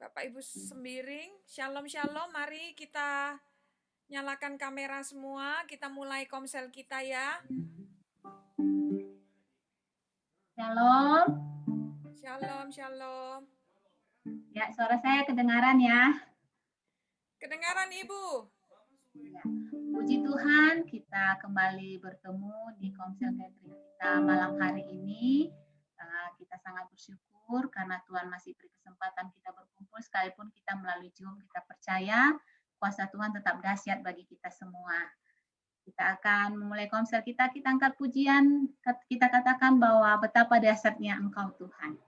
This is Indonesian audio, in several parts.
Bapak Ibu sembiring, shalom shalom, mari kita nyalakan kamera semua, kita mulai komsel kita ya. Shalom. Shalom shalom. Ya, suara saya kedengaran ya? Kedengaran Ibu? Ya. Puji Tuhan, kita kembali bertemu di komsel Catering kita malam hari ini. Kita sangat bersyukur karena Tuhan masih beri kesempatan kita berkumpul, sekalipun kita melalui Zoom. Kita percaya kuasa Tuhan tetap dahsyat bagi kita semua. Kita akan memulai komsel kita angkat pujian, kita katakan bahwa betapa dahsyatnya Engkau Tuhan.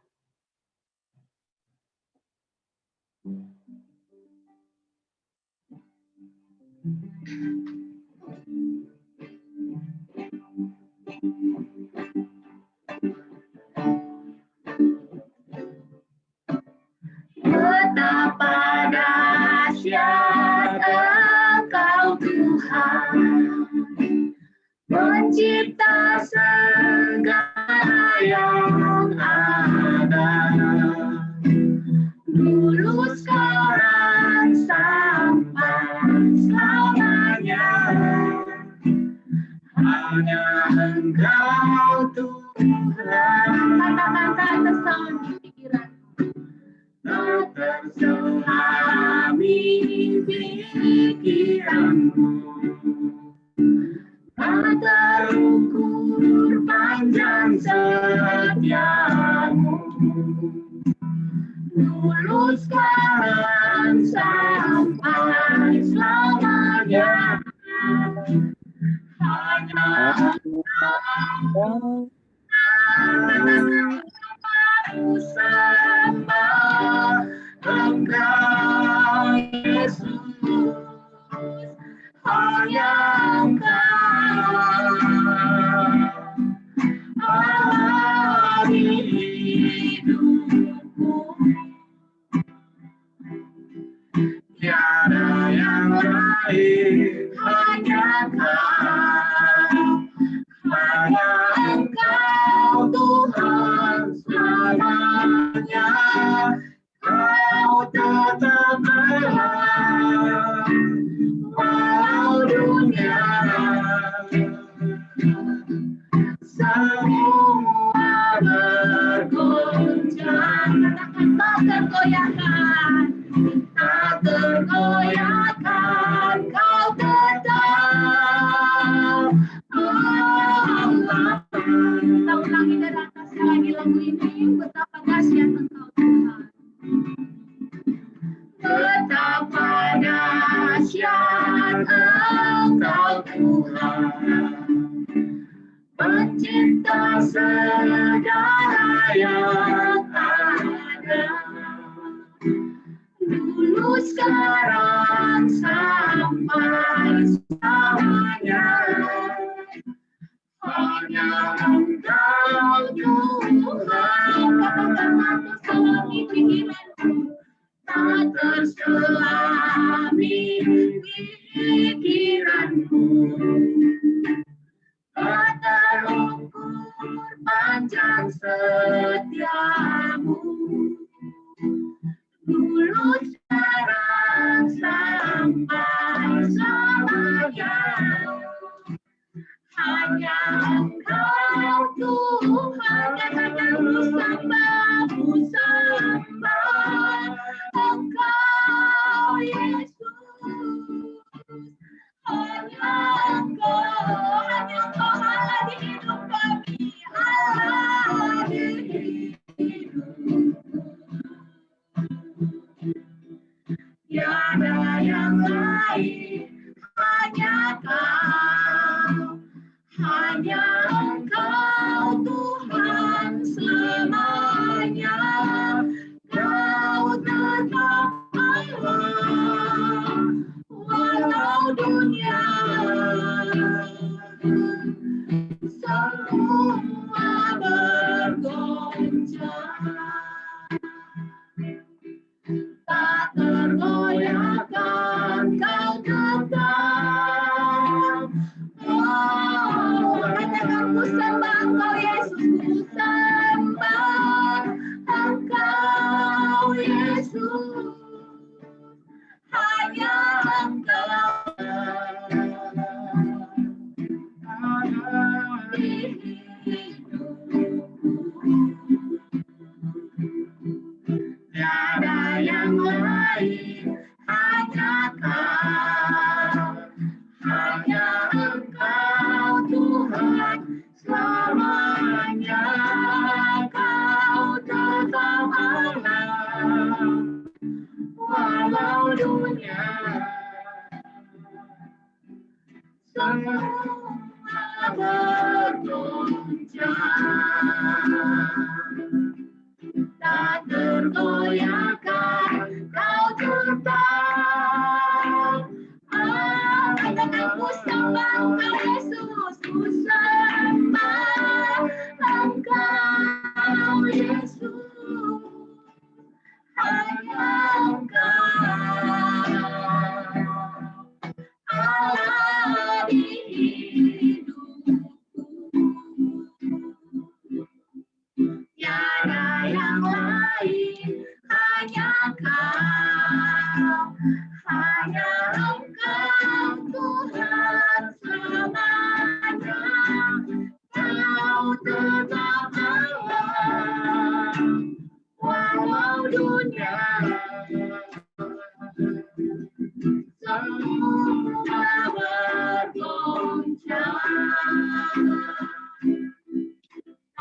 Betapa dahsyat Engkau Tuhan, pencipta segala yang ada, dulu sekarang sampai selamanya. Hanya Engkau Tuhan. Kata-kata terselami pikiran, terselami pikiranmu, tak terukur panjang setiamu, dulu sekarang sampai selamanya. Hanya Engkau sembah, Engkau Yesus, hanya Engkau Allah hidupku, tiada yang lain, hanya Engkau Tuhan selamanya. Kau tetap berhak, walau dunia semua bergoncang. Tak tergoyahkan, Kau tetap Allah. Kita ulangi dari atasnya lagi lagu ini, betapa dahsyat Engkau Tuhan. Betapa dahsyat Engkau Tuhan, pencipta segala yang ada, dulu sekarang sampai selamanya. Hanya Engkau Tuhan, kata-kata terselami pikiranmu, tak terselami pikiranmu, tak terukur panjang setiamu, dulu sekarang sampai selamanya. Hanya Engkau Tuhan, katakanmu sembah, Engkau Yesus, hanya Engkau Allah di hidup kami, Allah di hidupku, tiada yang lain, hanya Kau. Hanya Engkau Tuhan selamanya. Kau tetap Allah, walau dunia semua bergoncang. Tak tergoyahkan, Kau tetap. Katakan ku sembah Engkau Yesus, ku sembah Engkau Yesus, yang lain, hanya Kau, hanya Engkau Tuhan selamanya. Kau tetap Allah, walau dunia semua bergoncang.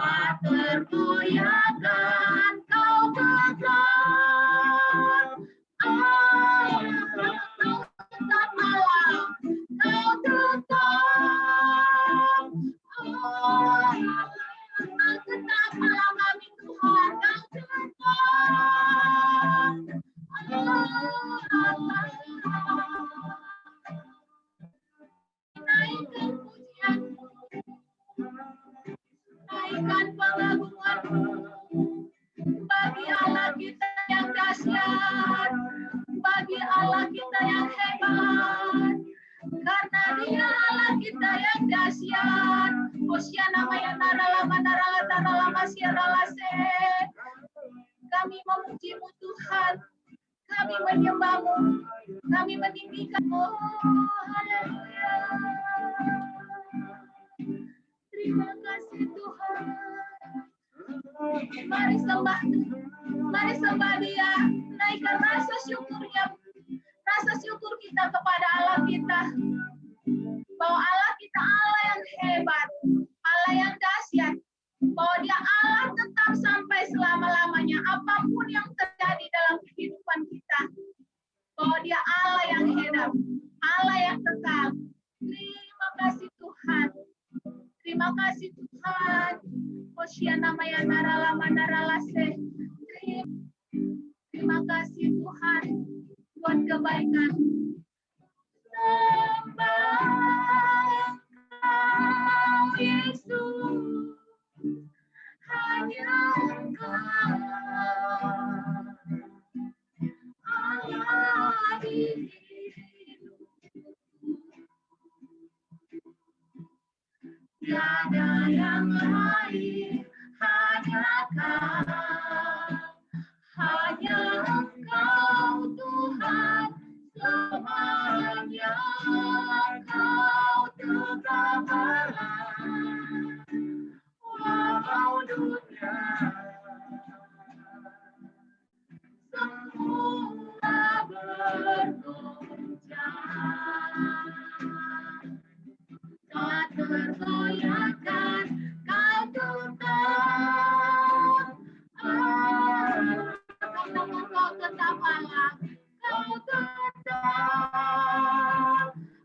Tak tergoyahkan Kau tetap Allah, Kau tetap Allah, Kau tetap Allah, Kau tetap Allah kami Tuhan, Kau tetap Allah. Naikkan pujian-Mu, naikkan pengagungan-Mu bagi Allah kita yang dahsyat, bagi Allah kita yang hebat, karena Dia Allah kita yang dahsyat. Hosiana maya narala manarala tarala siarala se. Kami memuji-Mu Tuhan, kami menyembah-Mu, kami meninggikan-Mu. Haleluya. Terima kasih Tuhan. Mari sembah Dia, naikkan rasa syukurnya, rasa syukur kita kepada Allah kita, bahwa Allah kita Allah yang hebat, Allah yang dahsyat, bahwa Dia Allah tetap sampai selama-lamanya, apapun yang terjadi dalam kehidupan kita, bahwa Dia Allah yang hebat, Allah yang kekal. Terima kasih Tuhan. Terima kasih Tuhan. Hosiana maya narala manarala se. Terima kasih Tuhan buat kebaikan. Sembah Engkau Yesus, hanya Engkau Allah di hidupku. Tiada yang lain, hanya Kau, hanya Engkau Tuhan selamanya. Kau tetap Allah, walau dunia semua bergoncang. Tak tergoyahkan Kau tetap Allah, Kau tetap Allah, Kau tetap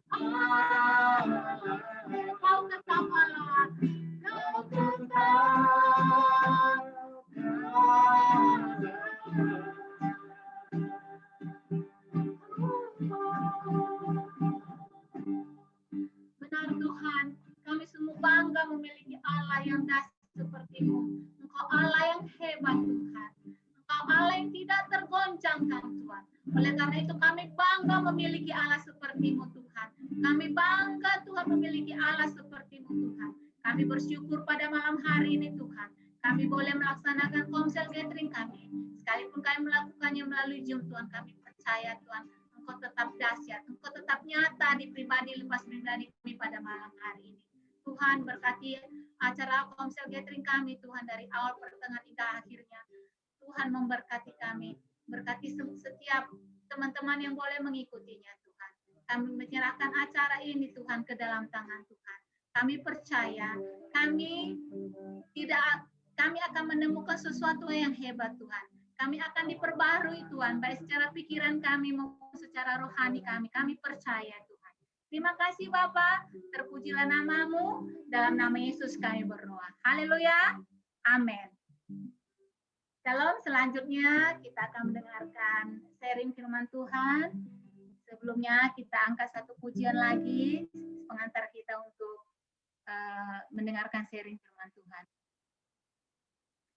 Allah, Kau tetap Allah, Kau tetap Benar Tuhan, kami semua bangga memiliki Allah yang dahsyat seperti-Mu. Engkau Allah yang hebat Tuhan. Engkau Allah yang tidak tergoncangkan Tuhan. Oleh karena itu kami bangga memiliki Allah seperti-Mu Tuhan. Kami bangga Tuhan memiliki Allah seperti-Mu Tuhan. Kami bersyukur pada malam hari ini Tuhan. Kami boleh melaksanakan komsel gathering kami. Sekalipun kami melakukannya melalui Zoom Tuhan, kami percaya Tuhan, Engkau tetap dahsyat, Engkau tetap nyata di pribadi lepas pribadi kami pada malam hari ini. Tuhan berkati acara komsel gathering kami Tuhan dari awal pertengahan hingga akhirnya. Tuhan memberkati kami, berkati setiap teman-teman yang boleh mengikutinya Tuhan. Kami menyerahkan acara ini Tuhan ke dalam tangan Tuhan. Kami percaya kami akan menemukan sesuatu yang hebat Tuhan. Kami akan diperbarui Tuhan, baik secara pikiran kami maupun secara rohani kami. Kami percaya Tuhan. Terima kasih Bapa, terpujilah nama-Mu, dalam nama Yesus kami berdoa. Haleluya, amin. Shalom, selanjutnya kita akan mendengarkan sharing firman Tuhan. Sebelumnya kita angkat satu pujian lagi, pengantar kita untuk mendengarkan sharing firman Tuhan.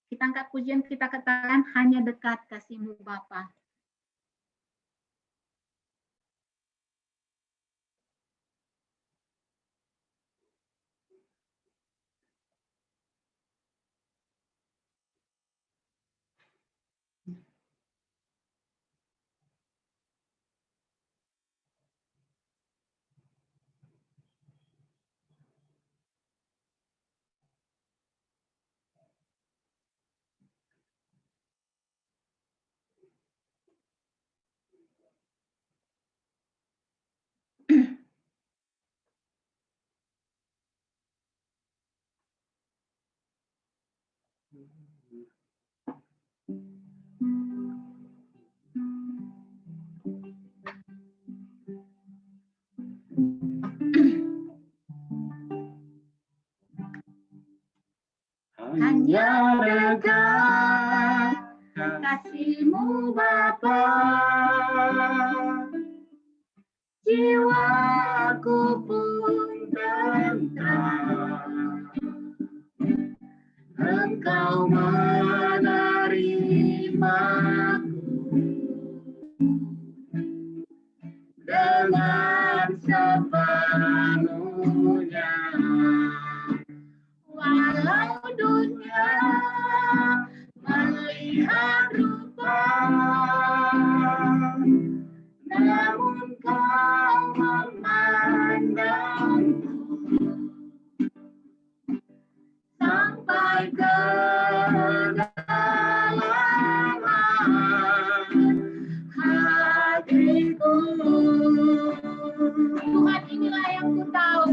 Kita angkat pujian, kita katakan hanya dekat kasih-Mu Bapa. Hanya dekat kasih-Mu Bapa, jiwaku pun tentram. Engkau menerimaku dengan sepenuhnya. Walau dunia melihat rupa, namun Kau memandangku sampai ke kedalaman hatiku. Tuhan, inilah yang ku tahu.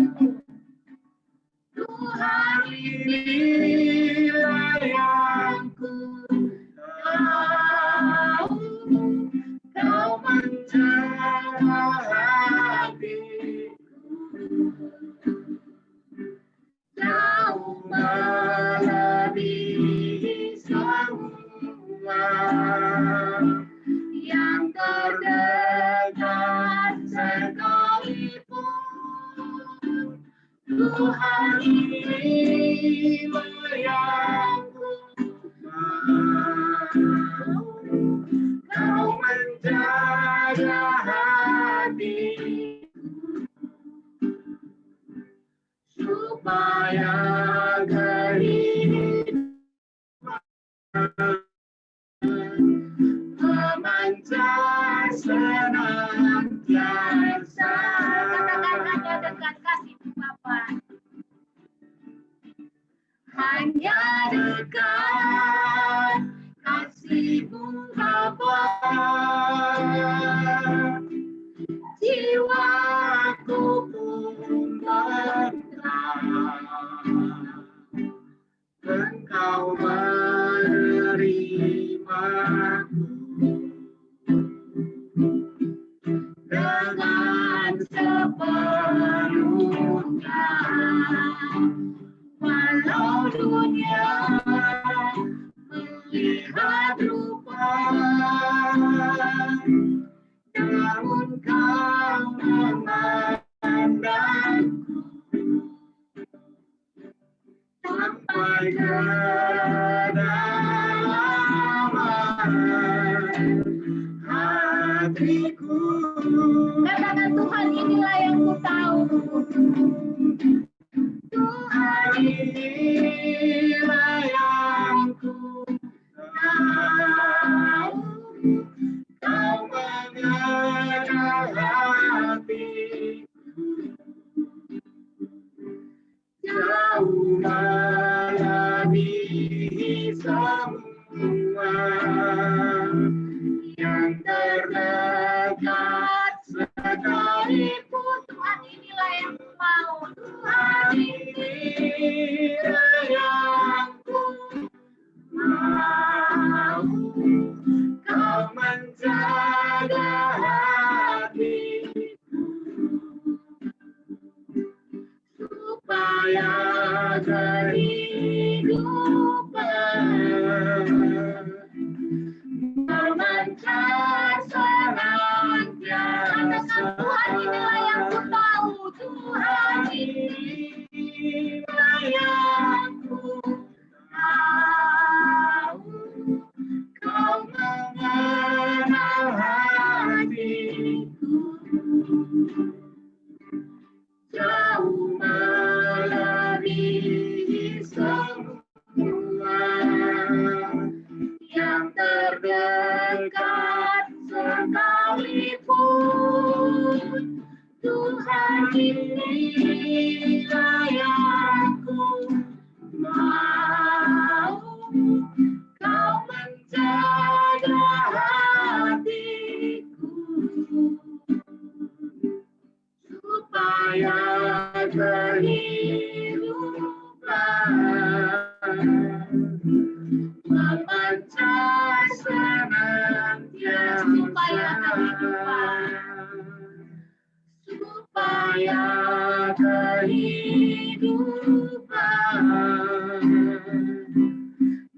Tuhan, inilah yang ku tahu. Kau menjaga hatiku jauh melebihi semua yang terdekat sekalipun. Tuhan, inilah yang ku tahu. Kau menjaga hatiku supaya kehidupan memancar senantiasa. Katakan hanya dekat kasih-Mu Bapa. Hanya dekat kasih-Mu Bapa, jiwaku pun tentram. Engkau menerimaku dengan sepenuhnya. Walau dunia melihat rupa, namun Kau memandangku sampai ke kedalaman hatiku. Katakan, Tuhan, inilah yang ku tahu. Tuhan, inilah yang ku tahu. Kau menjaga hatiku jauh melebihi semua yang terdekat sekalipun. Tuhan, inilah yang ku mau. Tuhan, inilah yang ku mau. Kau menjaga hatiku supaya kehidupan memancar senantiasa. Tuhan, inilah yang ku tahu. Tuhan, inilah yang ku tahu. Kau mengenal hatiku jauh melebihi semua yang terdekat sekalipun. Tuhan, inilah yang ku mau. Kau menjaga hatiku supaya kehidupan memancar senantiasa supaya kehidupan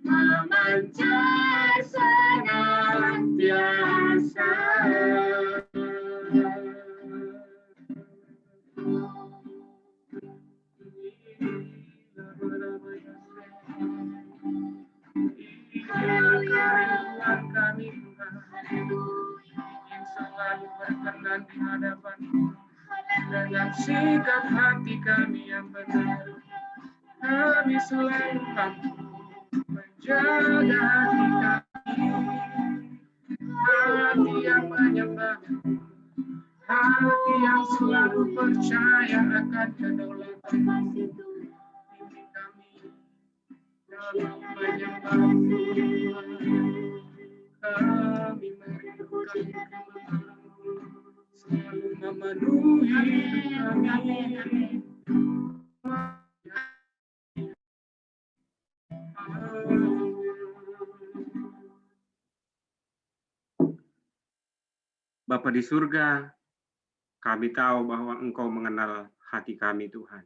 memancar senantiasa. Kerinduan kami Tuhan, ingin selalu berkenan di hadapan-Mu dengan sikap hati kami yang benar. Kami selalu mampu menjaga hati kami, hati yang menyembah, hati yang selalu percaya akan kedaulatan Bimbing kami dalam menyembah-Mu. Kami merindukan kebenaran-Mu, selalu memenuhi hidup kami. Bapa di surga, kami tahu bahwa Engkau mengenal hati kami, Tuhan.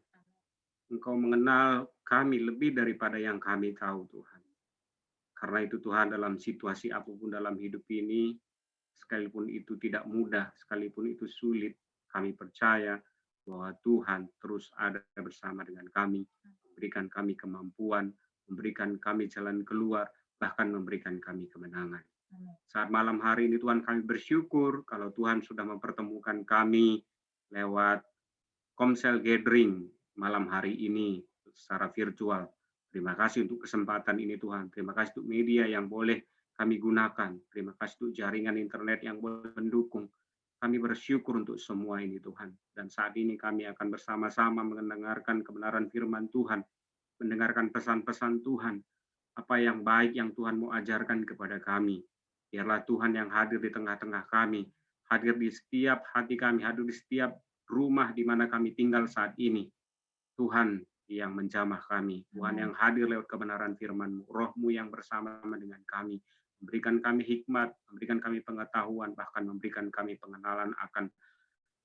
Engkau mengenal kami lebih daripada yang kami tahu, Tuhan. Karena itu Tuhan, dalam situasi apapun dalam hidup ini, sekalipun itu tidak mudah, sekalipun itu sulit, kami percaya bahwa Tuhan terus ada bersama dengan kami, memberikan kami kemampuan, memberikan kami jalan keluar, bahkan memberikan kami kemenangan. Saat malam hari ini Tuhan, kami bersyukur kalau Tuhan sudah mempertemukan kami lewat Komsel Gathering malam hari ini secara virtual. Terima kasih untuk kesempatan ini Tuhan. Terima kasih untuk media yang boleh kami gunakan. Terima kasih untuk jaringan internet yang boleh mendukung. Kami bersyukur untuk semua ini Tuhan. Dan saat ini kami akan bersama-sama mendengarkan kebenaran firman Tuhan, mendengarkan pesan-pesan Tuhan, apa yang baik yang Tuhan mau ajarkan kepada kami. Biarlah Tuhan yang hadir di tengah-tengah kami, hadir di setiap hati kami, hadir di setiap rumah di mana kami tinggal saat ini. Tuhan yang menjamah kami, Tuhan yang hadir lewat kebenaran firman-Mu, Roh-Mu yang bersama dengan kami, memberikan kami hikmat, memberikan kami pengetahuan, bahkan memberikan kami pengenalan akan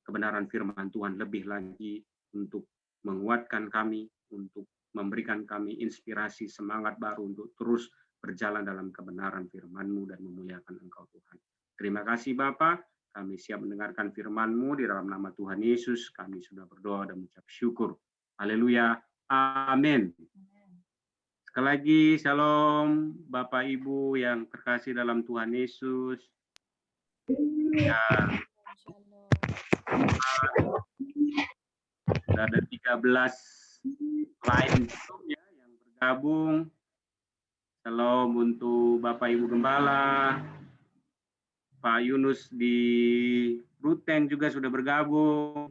kebenaran firman Tuhan lebih lagi untuk menguatkan kami, untuk memberikan kami inspirasi, semangat baru untuk terus berjalan dalam kebenaran firman-Mu dan memuliakan Engkau Tuhan. Terima kasih Bapa, kami siap mendengarkan firman-Mu di dalam nama Tuhan Yesus, kami sudah berdoa dan mengucap syukur. Haleluya, amin. Sekali lagi, shalom Bapak Ibu yang terkasih dalam Tuhan Yesus. Ya, sudah ada 13 lain ya yang bergabung. Shalom untuk Bapak Ibu Gembala, Pak Yunus di Ruteng juga sudah bergabung.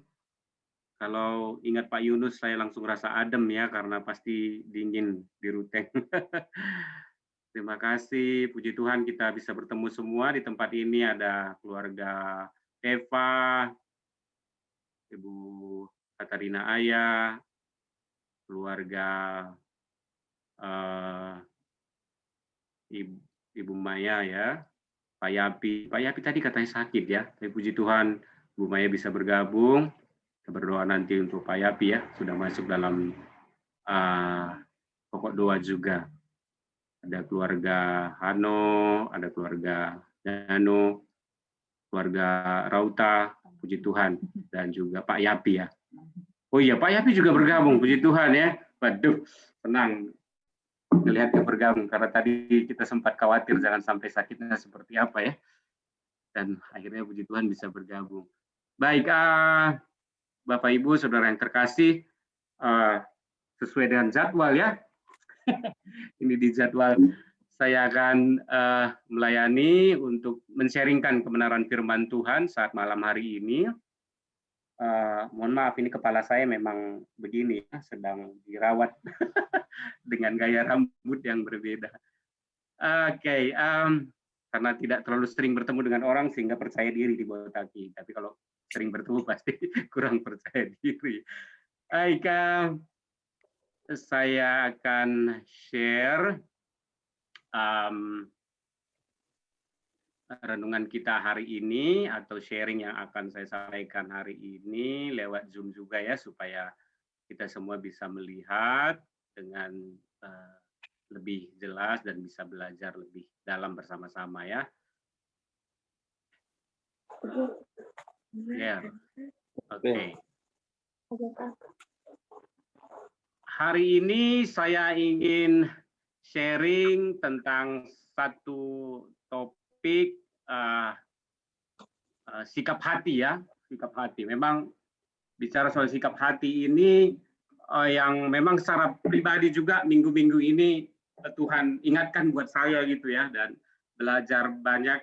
Kalau ingat Pak Yunus, saya langsung rasa adem ya, karena pasti dingin di Ruteng. Terima kasih, puji Tuhan kita bisa bertemu semua di tempat ini. Ada keluarga Eva, Ibu Katarina Ayah, keluarga Ibu Maya ya, Pak Yapi. Pak Yapi tadi katanya sakit ya, tapi puji Tuhan Bu Maya bisa bergabung. Kita berdoa nanti untuk Pak Yapi ya, sudah masuk dalam pokok doa juga. Ada keluarga Hano, ada keluarga Dano, keluarga Rauta, puji Tuhan, dan juga Pak Yapi ya. Oh iya, Pak Yapi juga bergabung, puji Tuhan ya. Waduh, senang melihatnya bergabung, karena tadi kita sempat khawatir jangan sampai sakitnya seperti apa ya. Dan akhirnya puji Tuhan bisa bergabung. Baik, Bapak Ibu, Saudara yang terkasih, sesuai dengan jadwal ya. Ini di jadwal saya akan melayani untuk men-sharingkan kebenaran firman Tuhan saat malam hari ini. Mohon maaf, ini kepala saya memang begini ya, sedang dirawat dengan gaya rambut yang berbeda. Oke, karena tidak terlalu sering bertemu dengan orang sehingga percaya diri di bawah kaki. Tapi kalau sering bertemu pasti kurang percaya diri. Baik, saya akan share renungan kita hari ini atau sharing yang akan saya sampaikan hari ini lewat Zoom juga ya, supaya kita semua bisa melihat dengan lebih jelas dan bisa belajar lebih dalam bersama-sama ya. Ya, oke. Hari ini saya ingin sharing tentang satu topik sikap hati ya, sikap hati. Memang bicara soal sikap hati ini yang memang secara pribadi juga minggu-minggu ini Tuhan ingatkan buat saya gitu ya, dan belajar banyak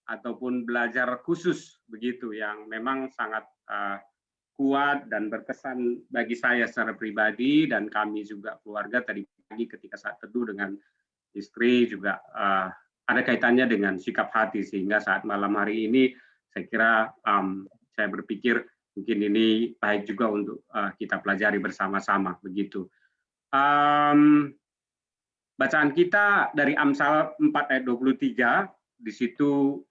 ataupun belajar khusus begitu yang memang sangat kuat dan berkesan bagi saya secara pribadi dan kami juga keluarga tadi pagi ketika saat teduh dengan istri juga ada kaitannya dengan sikap hati, sehingga saat malam hari ini saya kira saya berpikir mungkin ini baik juga untuk kita pelajari bersama-sama begitu. Bacaan kita dari Amsal 4 ayat 23, di situ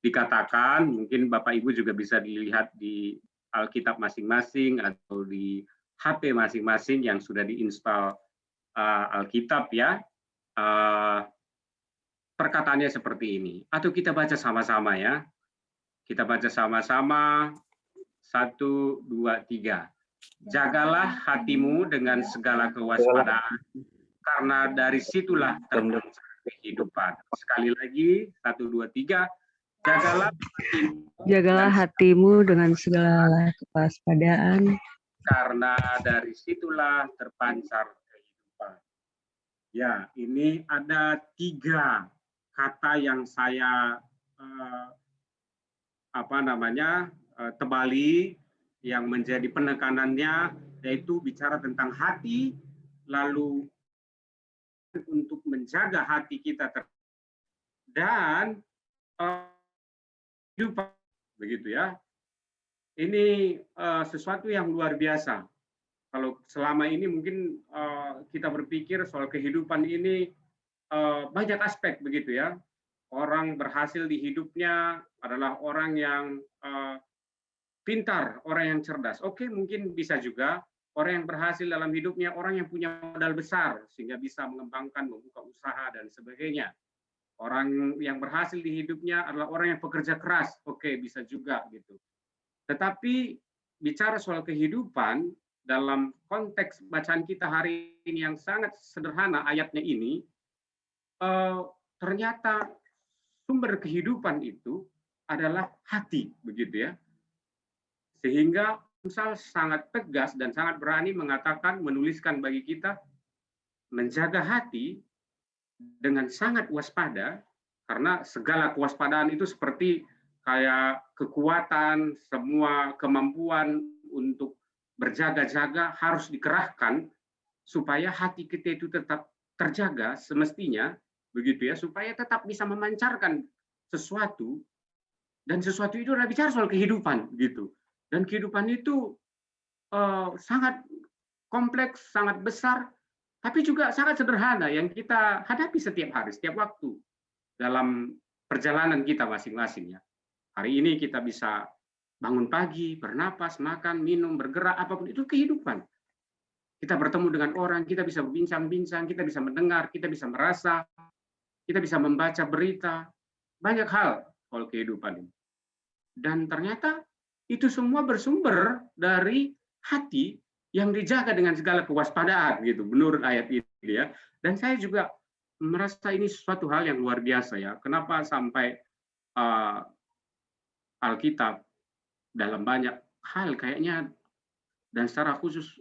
dikatakan, mungkin Bapak Ibu juga bisa dilihat di Alkitab masing-masing atau di HP masing-masing yang sudah diinstal Alkitab ya. Perkataannya seperti ini, atau kita baca sama-sama ya. Kita baca sama-sama, 1, 2, 3. Jagalah hatimu dengan segala kewaspadaan, karena dari situlah terpancar kehidupan. Sekali lagi, 1, 2, 3. Jagalah hatimu dengan segala kewaspadaan, karena dari situlah terpancar kehidupan. Ya, ini ada 3 kata yang saya tebali yang menjadi penekanannya, yaitu bicara tentang hati, lalu untuk menjaga hati kita dan hidup begitu ya. Ini sesuatu yang luar biasa. Kalau selama ini mungkin kita berpikir soal kehidupan ini banyak aspek begitu ya. Orang berhasil di hidupnya adalah orang yang pintar, orang yang cerdas. Oke, mungkin bisa juga orang yang berhasil dalam hidupnya orang yang punya modal besar sehingga bisa mengembangkan, membuka usaha dan sebagainya. Orang yang berhasil di hidupnya adalah orang yang pekerja keras. Oke, bisa juga gitu. Tetapi bicara soal kehidupan dalam konteks bacaan kita hari ini yang sangat sederhana ayatnya ini, ternyata sumber kehidupan itu adalah hati, begitu ya. Sehingga Amsal sangat tegas dan sangat berani mengatakan, menuliskan bagi kita, menjaga hati dengan sangat waspada, karena segala kewaspadaan itu seperti kayak kekuatan, semua kemampuan untuk berjaga-jaga harus dikerahkan supaya hati kita itu tetap terjaga semestinya, begitu ya, supaya tetap bisa memancarkan sesuatu, dan sesuatu itu adalah bicara soal kehidupan, gitu. Dan kehidupan itu sangat kompleks, sangat besar, tapi juga sangat sederhana yang kita hadapi setiap hari, setiap waktu dalam perjalanan kita masing-masing ya. Hari ini kita bisa bangun pagi, bernapas, makan, minum, bergerak, apapun itu kehidupan. Kita bertemu dengan orang, kita bisa berbincang-bincang, kita bisa mendengar, kita bisa merasa, kita bisa membaca berita, banyak hal soal kehidupan ini. Dan ternyata itu semua bersumber dari hati yang dijaga dengan segala kewaspadaan gitu, menurut ayat ini ya. Dan saya juga merasa ini suatu hal yang luar biasa ya. Kenapa sampai Alkitab dalam banyak hal kayaknya, dan secara khusus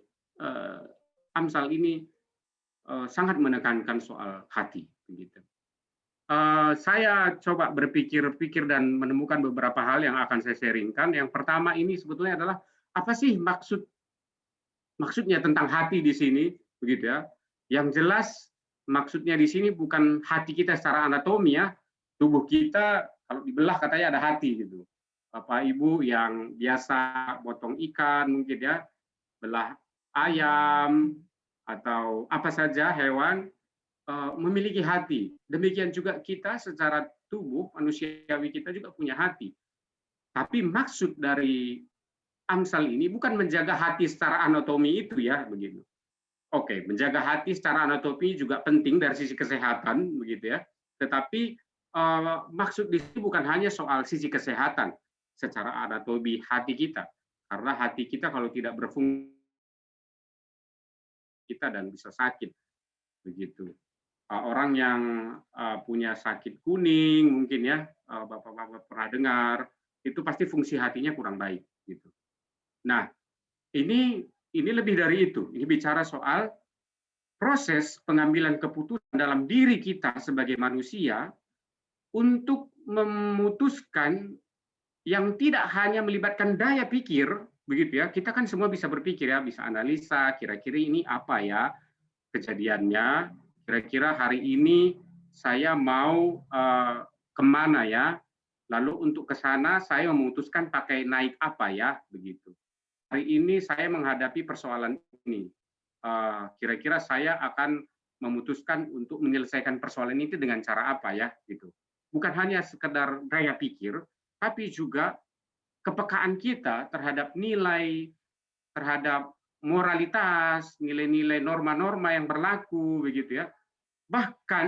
Amsal ini sangat menekankan soal hati begitu. Saya coba berpikir-pikir dan menemukan beberapa hal yang akan saya sharingkan. Yang pertama ini sebetulnya adalah apa sih maksudnya tentang hati di sini, begitu ya? Yang jelas maksudnya di sini bukan hati kita secara anatomi ya, tubuh kita kalau dibelah katanya ada hati gitu. Bapak Ibu yang biasa potong ikan mungkin ya, belah ayam atau apa saja hewan, memiliki hati. Demikian juga kita secara tubuh manusiawi kita juga punya hati. Tapi maksud dari Amsal ini bukan menjaga hati secara anatomi itu ya, begitu. Oke, menjaga hati secara anatomi juga penting dari sisi kesehatan, begitu ya. Tetapi maksud di sini bukan hanya soal sisi kesehatan secara anatomi hati kita, karena hati kita kalau tidak berfungsi kita dan bisa sakit, begitu. Orang yang punya sakit kuning mungkin ya, Bapak-bapak pernah dengar, itu pasti fungsi hatinya kurang baik, gitu. Nah, ini lebih dari itu. Ini bicara soal proses pengambilan keputusan dalam diri kita sebagai manusia untuk memutuskan yang tidak hanya melibatkan daya pikir, begitu ya. Kita kan semua bisa berpikir ya, bisa analisa, kira-kira ini apa ya kejadiannya, kira-kira hari ini saya mau kemana ya, lalu untuk ke sana saya memutuskan pakai naik apa ya, begitu. Hari ini saya menghadapi persoalan ini, kira-kira saya akan memutuskan untuk menyelesaikan persoalan itu dengan cara apa ya, gitu. Bukan hanya sekedar daya pikir, tapi juga kepekaan kita terhadap nilai, terhadap moralitas, nilai-nilai norma-norma yang berlaku, begitu ya. Bahkan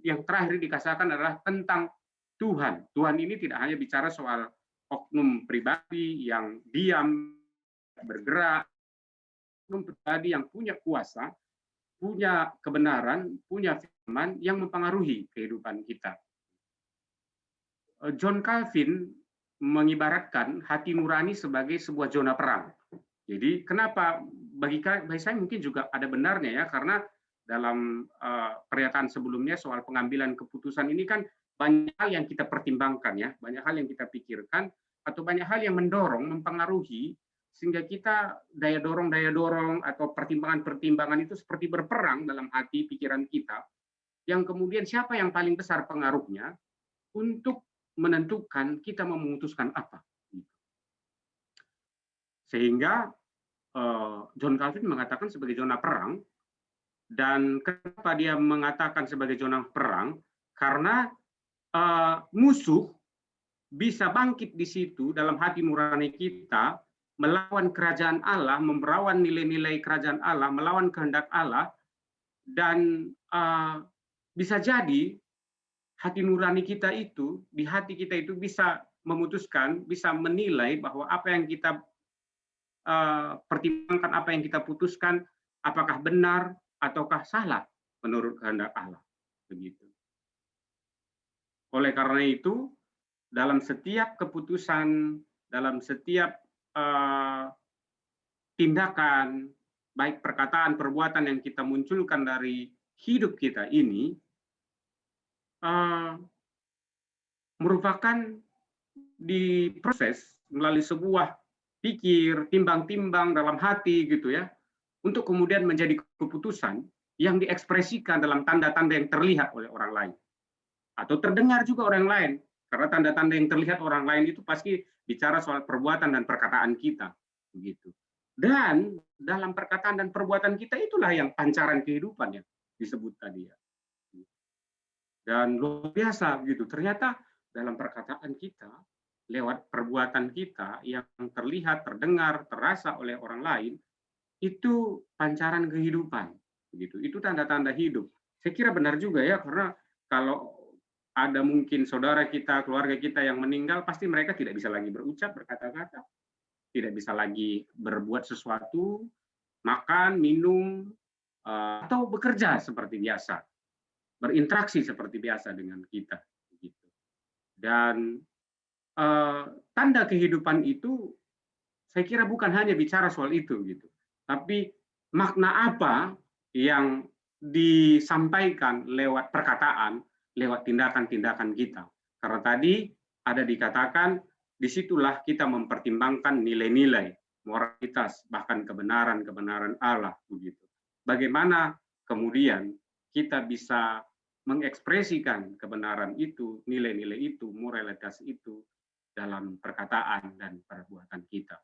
yang terakhir dikatakan adalah tentang Tuhan. Tuhan ini tidak hanya bicara soal oknum pribadi yang diam, bergerak, oknum pribadi yang punya kuasa, punya kebenaran, punya firman yang mempengaruhi kehidupan kita. John Calvin mengibaratkan hati nurani sebagai sebuah zona perang. Jadi kenapa bagi saya mungkin juga ada benarnya ya, karena dalam pernyataan sebelumnya soal pengambilan keputusan ini kan banyak hal yang kita pertimbangkan ya, banyak hal yang kita pikirkan atau banyak hal yang mendorong, mempengaruhi sehingga kita daya dorong atau pertimbangan-pertimbangan itu seperti berperang dalam hati pikiran kita, yang kemudian siapa yang paling besar pengaruhnya untuk menentukan kita memutuskan apa. Sehingga John Calvin mengatakan sebagai zona perang. Dan kenapa dia mengatakan sebagai zona perang? Karena musuh bisa bangkit di situ dalam hati nurani kita, melawan kerajaan Allah, melawan nilai-nilai kerajaan Allah, melawan kehendak Allah, dan bisa jadi hati nurani kita itu, di hati kita itu bisa memutuskan, bisa menilai bahwa apa yang kita pertimbangkan, apa yang kita putuskan, apakah benar ataukah salah menurut kehendak Allah. Begitu. Oleh karena itu, dalam setiap keputusan, dalam setiap tindakan, baik perkataan, perbuatan yang kita munculkan dari hidup kita ini, merupakan diproses melalui sebuah pikir, timbang-timbang dalam hati gitu ya, untuk kemudian menjadi keputusan yang diekspresikan dalam tanda-tanda yang terlihat oleh orang lain. Atau terdengar juga orang lain, karena tanda-tanda yang terlihat orang lain itu pasti bicara soal perbuatan dan perkataan kita. Begitu. Dan dalam perkataan dan perbuatan kita itulah yang pancaran kehidupan yang disebut tadi ya. Dan luar biasa gitu. Ternyata dalam perkataan kita, lewat perbuatan kita yang terlihat, terdengar, terasa oleh orang lain, itu pancaran kehidupan. Begitu. Itu tanda-tanda hidup. Saya kira benar juga ya, karena kalau ada mungkin saudara kita, keluarga kita yang meninggal, pasti mereka tidak bisa lagi berucap, berkata-kata, tidak bisa lagi berbuat sesuatu, makan, minum, atau bekerja seperti biasa, berinteraksi seperti biasa dengan kita. Dan tanda kehidupan itu saya kira bukan hanya bicara soal itu gitu, tapi makna apa yang disampaikan lewat perkataan, lewat tindakan-tindakan kita. Karena tadi ada dikatakan disitulah kita mempertimbangkan nilai-nilai, moralitas, bahkan kebenaran Allah begitu. Bagaimana kemudian kita bisa mengekspresikan kebenaran itu, nilai-nilai itu, moralitas itu dalam perkataan dan perbuatan kita.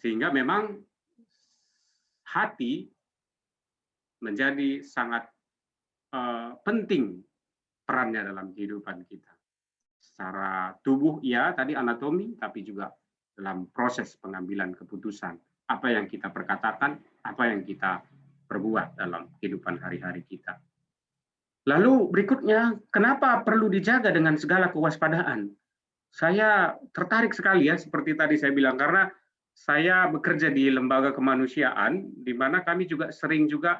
Sehingga memang hati menjadi sangat penting perannya dalam kehidupan kita. Secara tubuh, ya tadi anatomi, tapi juga dalam proses pengambilan keputusan. Apa yang kita perkatakan, apa yang kita perbuat dalam kehidupan hari-hari kita. Lalu berikutnya, kenapa perlu dijaga dengan segala kewaspadaan? Saya tertarik sekali ya, seperti tadi saya bilang, karena saya bekerja di lembaga kemanusiaan, di mana kami juga sering juga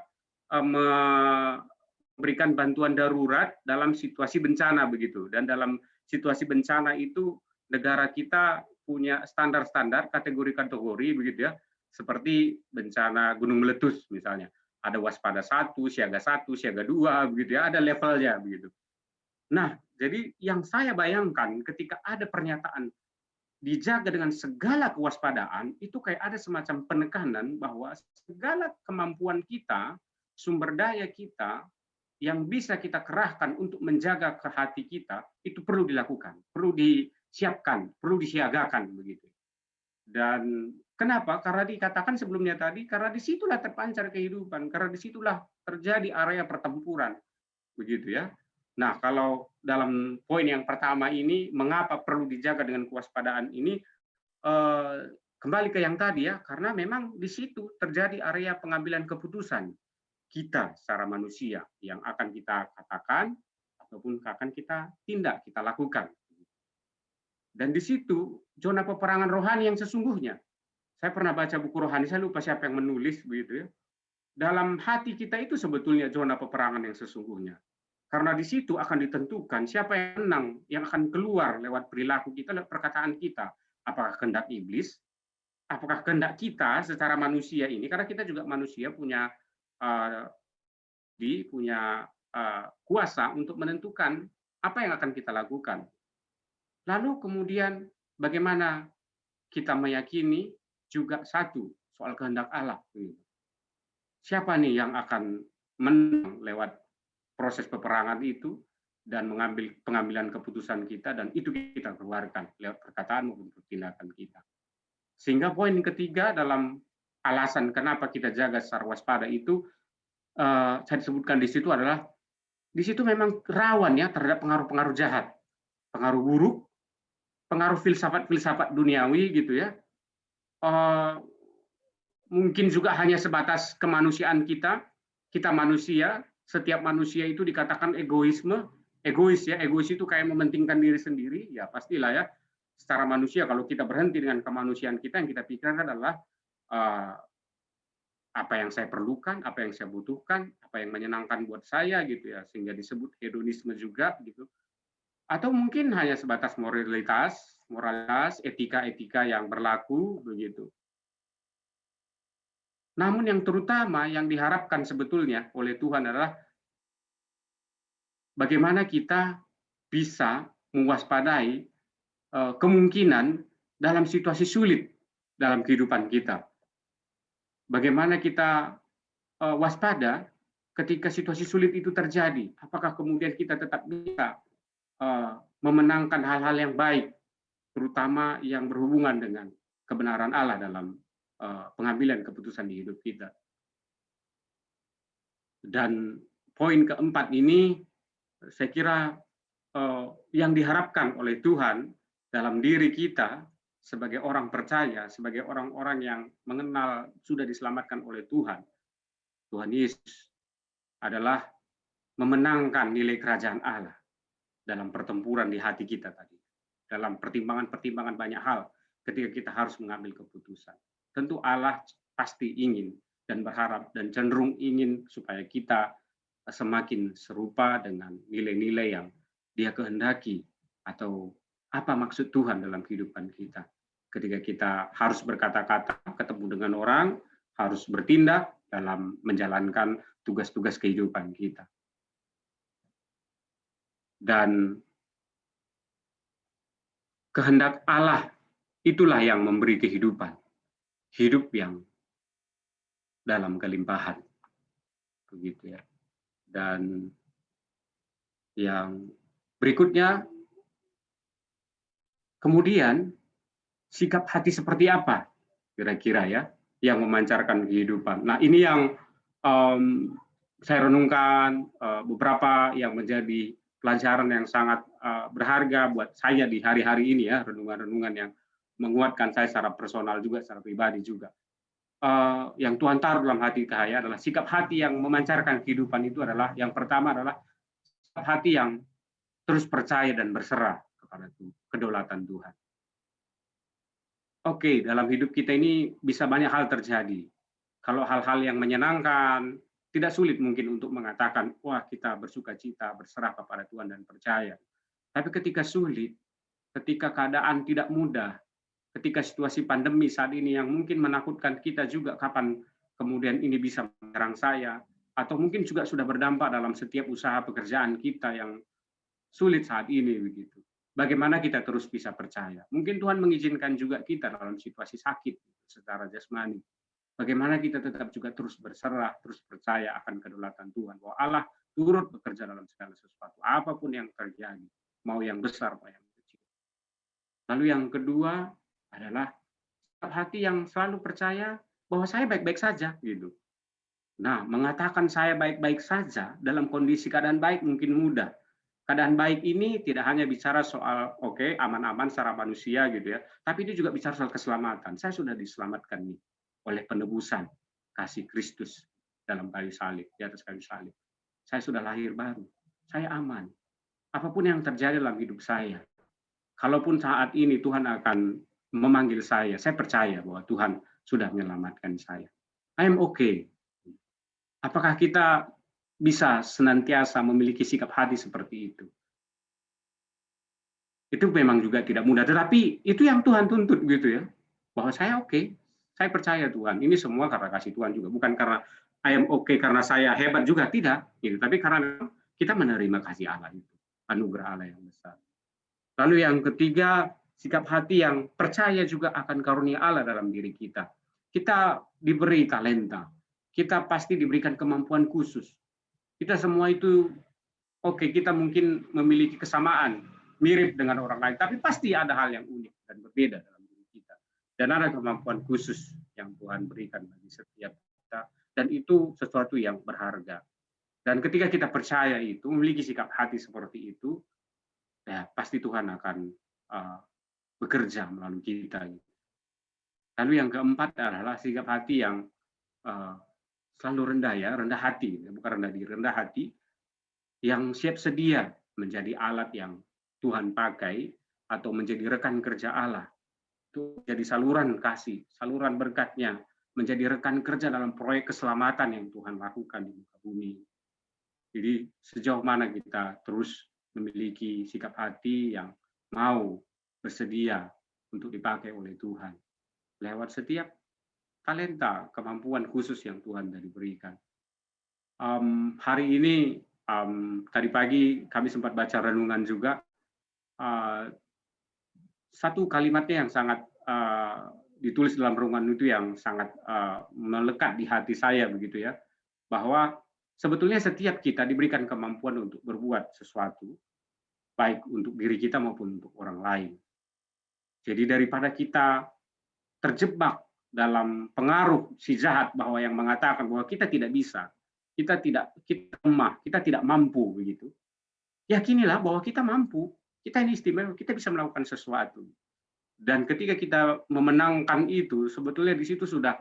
memberikan bantuan darurat dalam situasi bencana begitu. Dan dalam situasi bencana itu negara kita punya standar-standar, kategori-kategori begitu ya, seperti bencana gunung meletus misalnya. Ada waspada 1, siaga 1, siaga 2 begitu ya, ada levelnya begitu. Nah, jadi yang saya bayangkan ketika ada pernyataan dijaga dengan segala kewaspadaan, itu kayak ada semacam penekanan bahwa segala kemampuan kita, sumber daya kita, yang bisa kita kerahkan untuk menjaga ke hati kita, itu perlu dilakukan, perlu disiapkan, perlu disiagakan begitu. Dan kenapa? Karena dikatakan sebelumnya tadi, karena disitulah terpancar kehidupan, karena disitulah terjadi area pertempuran, begitu ya. Nah, kalau dalam poin yang pertama ini, mengapa perlu dijaga dengan kewaspadaan ini, kembali ke yang tadi ya, karena memang di situ terjadi area pengambilan keputusan kita secara manusia yang akan kita katakan ataupun akan kita tindak, kita lakukan. Dan di situ zona peperangan rohani yang sesungguhnya. Saya pernah baca buku rohani, saya lupa siapa yang menulis begitu ya. Dalam hati kita itu sebetulnya zona peperangan yang sesungguhnya. Karena di situ akan ditentukan siapa yang menang, yang akan keluar lewat perilaku kita, lewat perkataan kita. Apakah kehendak iblis, apakah kehendak kita secara manusia ini, karena kita juga manusia punya kuasa untuk menentukan apa yang akan kita lakukan. Lalu kemudian bagaimana kita meyakini juga satu soal kehendak Allah. Siapa nih yang akan menang lewat proses peperangan itu dan mengambil pengambilan keputusan kita, dan itu kita keluarkan lewat perkataan maupun tindakan kita. Sehingga poin ketiga dalam alasan kenapa kita jaga secara waspada itu, saya sebutkan di situ adalah, di situ memang rawan ya terhadap pengaruh-pengaruh jahat, pengaruh buruk, pengaruh filsafat-filsafat duniawi gitu ya. Mungkin juga hanya sebatas kemanusiaan kita manusia. Setiap manusia itu dikatakan egois ya, egois itu kayak mementingkan diri sendiri, ya pastilah ya, secara manusia kalau kita berhenti dengan kemanusiaan kita, yang kita pikirkan adalah apa yang saya perlukan, apa yang saya butuhkan, apa yang menyenangkan buat saya gitu ya, sehingga disebut hedonisme juga gitu. Atau mungkin hanya sebatas moralitas, etika-etika yang berlaku begitu. Namun yang terutama yang diharapkan sebetulnya oleh Tuhan adalah bagaimana kita bisa mewaspadai kemungkinan dalam situasi sulit dalam kehidupan kita. Bagaimana kita waspada ketika situasi sulit itu terjadi. Apakah kemudian kita tetap bisa memenangkan hal-hal yang baik, terutama yang berhubungan dengan kebenaran Allah dalam pengambilan keputusan di hidup kita. Dan poin keempat ini, saya kira yang diharapkan oleh Tuhan dalam diri kita sebagai orang percaya, sebagai orang-orang yang mengenal sudah diselamatkan oleh Tuhan, Tuhan Yesus, adalah memenangkan nilai kerajaan Allah dalam pertempuran di hati kita tadi. Dalam pertimbangan-pertimbangan banyak hal ketika kita harus mengambil keputusan. Tentu Allah pasti ingin dan berharap dan cenderung ingin supaya kita semakin serupa dengan nilai-nilai yang Dia kehendaki, atau apa maksud Tuhan dalam kehidupan kita. Ketika kita harus berkata-kata, ketemu dengan orang, harus bertindak dalam menjalankan tugas-tugas kehidupan kita. Dan kehendak Allah itulah yang memberi kehidupan. Hidup yang dalam kelimpahan, begitu ya. Dan yang berikutnya, kemudian sikap hati seperti apa kira-kira ya yang memancarkan kehidupan. Nah, ini yang saya renungkan beberapa yang menjadi pelajaran yang sangat berharga buat saya di hari-hari ini ya, renungan-renungan yang menguatkan saya secara personal juga, secara pribadi juga. Yang Tuhan taruh dalam hati saya adalah sikap hati yang memancarkan kehidupan itu adalah yang pertama adalah sikap hati yang terus percaya dan berserah kepada kedaulatan Tuhan. Oke, dalam hidup kita ini bisa banyak hal terjadi. Kalau hal-hal yang menyenangkan, tidak sulit mungkin untuk mengatakan, wah kita bersuka cita, berserah kepada Tuhan dan percaya. Tapi ketika sulit, ketika keadaan tidak mudah, ketika situasi pandemi saat ini yang mungkin menakutkan kita juga kapan kemudian ini bisa menyerang saya, atau mungkin juga sudah berdampak dalam setiap usaha pekerjaan kita yang sulit saat ini begitu. Bagaimana kita terus bisa percaya? Mungkin Tuhan mengizinkan juga kita dalam situasi sakit secara jasmani. Bagaimana kita tetap juga terus berserah, terus percaya akan kedaulatan Tuhan, bahwa Allah turut bekerja dalam segala sesuatu, apapun yang terjadi, mau yang besar, mau yang kecil. Lalu yang kedua adalah hati yang selalu percaya bahwa saya baik-baik saja, gitu. Nah, mengatakan saya baik-baik saja dalam kondisi keadaan baik mungkin mudah. Keadaan baik ini tidak hanya bicara soal oke, aman-aman secara manusia gitu ya, tapi ini juga bicara soal keselamatan. Saya sudah diselamatkan nih oleh penebusan kasih Kristus dalam kayu salib, di atas kayu salib. Saya sudah lahir baru, saya aman. Apapun yang terjadi dalam hidup saya, kalaupun saat ini Tuhan akan memanggil saya percaya bahwa Tuhan sudah menyelamatkan saya. I am okay. Apakah kita bisa senantiasa memiliki sikap hati seperti itu? Itu memang juga tidak mudah, tetapi itu yang Tuhan tuntut gitu ya. Bahwa saya oke, saya percaya Tuhan. Ini semua karena kasih Tuhan juga, bukan karena I am okay karena saya hebat juga, tidak. Gitu. Tapi karena kita menerima kasih Allah itu, anugerah Allah yang besar. Lalu yang ketiga, sikap hati yang percaya juga akan karunia Allah dalam diri kita. Kita diberi talenta, kita pasti diberikan kemampuan khusus. Kita semua itu, oke, kita mungkin memiliki kesamaan, mirip dengan orang lain, tapi pasti ada hal yang unik dan berbeda dalam diri kita. Dan ada kemampuan khusus yang Tuhan berikan bagi setiap kita, dan itu sesuatu yang berharga. Dan ketika kita percaya itu, memiliki sikap hati seperti itu, ya pasti Tuhan akan bekerja melalui kita. Lalu yang keempat adalah sikap hati yang selalu rendah ya, rendah hati, bukan rendah diri, rendah hati, yang siap sedia menjadi alat yang Tuhan pakai atau menjadi rekan kerja Allah, itu jadi saluran kasih, saluran berkatnya, menjadi rekan kerja dalam proyek keselamatan yang Tuhan lakukan di muka bumi. Jadi sejauh mana kita terus memiliki sikap hati yang mau bersedia untuk dipakai oleh Tuhan lewat setiap talenta, kemampuan khusus yang Tuhan dari berikan. Hari ini, tadi pagi kami sempat baca renungan juga, satu kalimatnya yang sangat ditulis dalam renungan itu yang sangat melekat di hati saya begitu ya, bahwa sebetulnya setiap kita diberikan kemampuan untuk berbuat sesuatu, baik untuk diri kita maupun untuk orang lain. Jadi daripada kita terjebak dalam pengaruh si jahat bahwa yang mengatakan bahwa kita tidak bisa, kita lemah, kita tidak mampu begitu. Yakinilah bahwa kita mampu, kita ini istimewa, kita bisa melakukan sesuatu. Dan ketika kita memenangkan itu, sebetulnya di situ sudah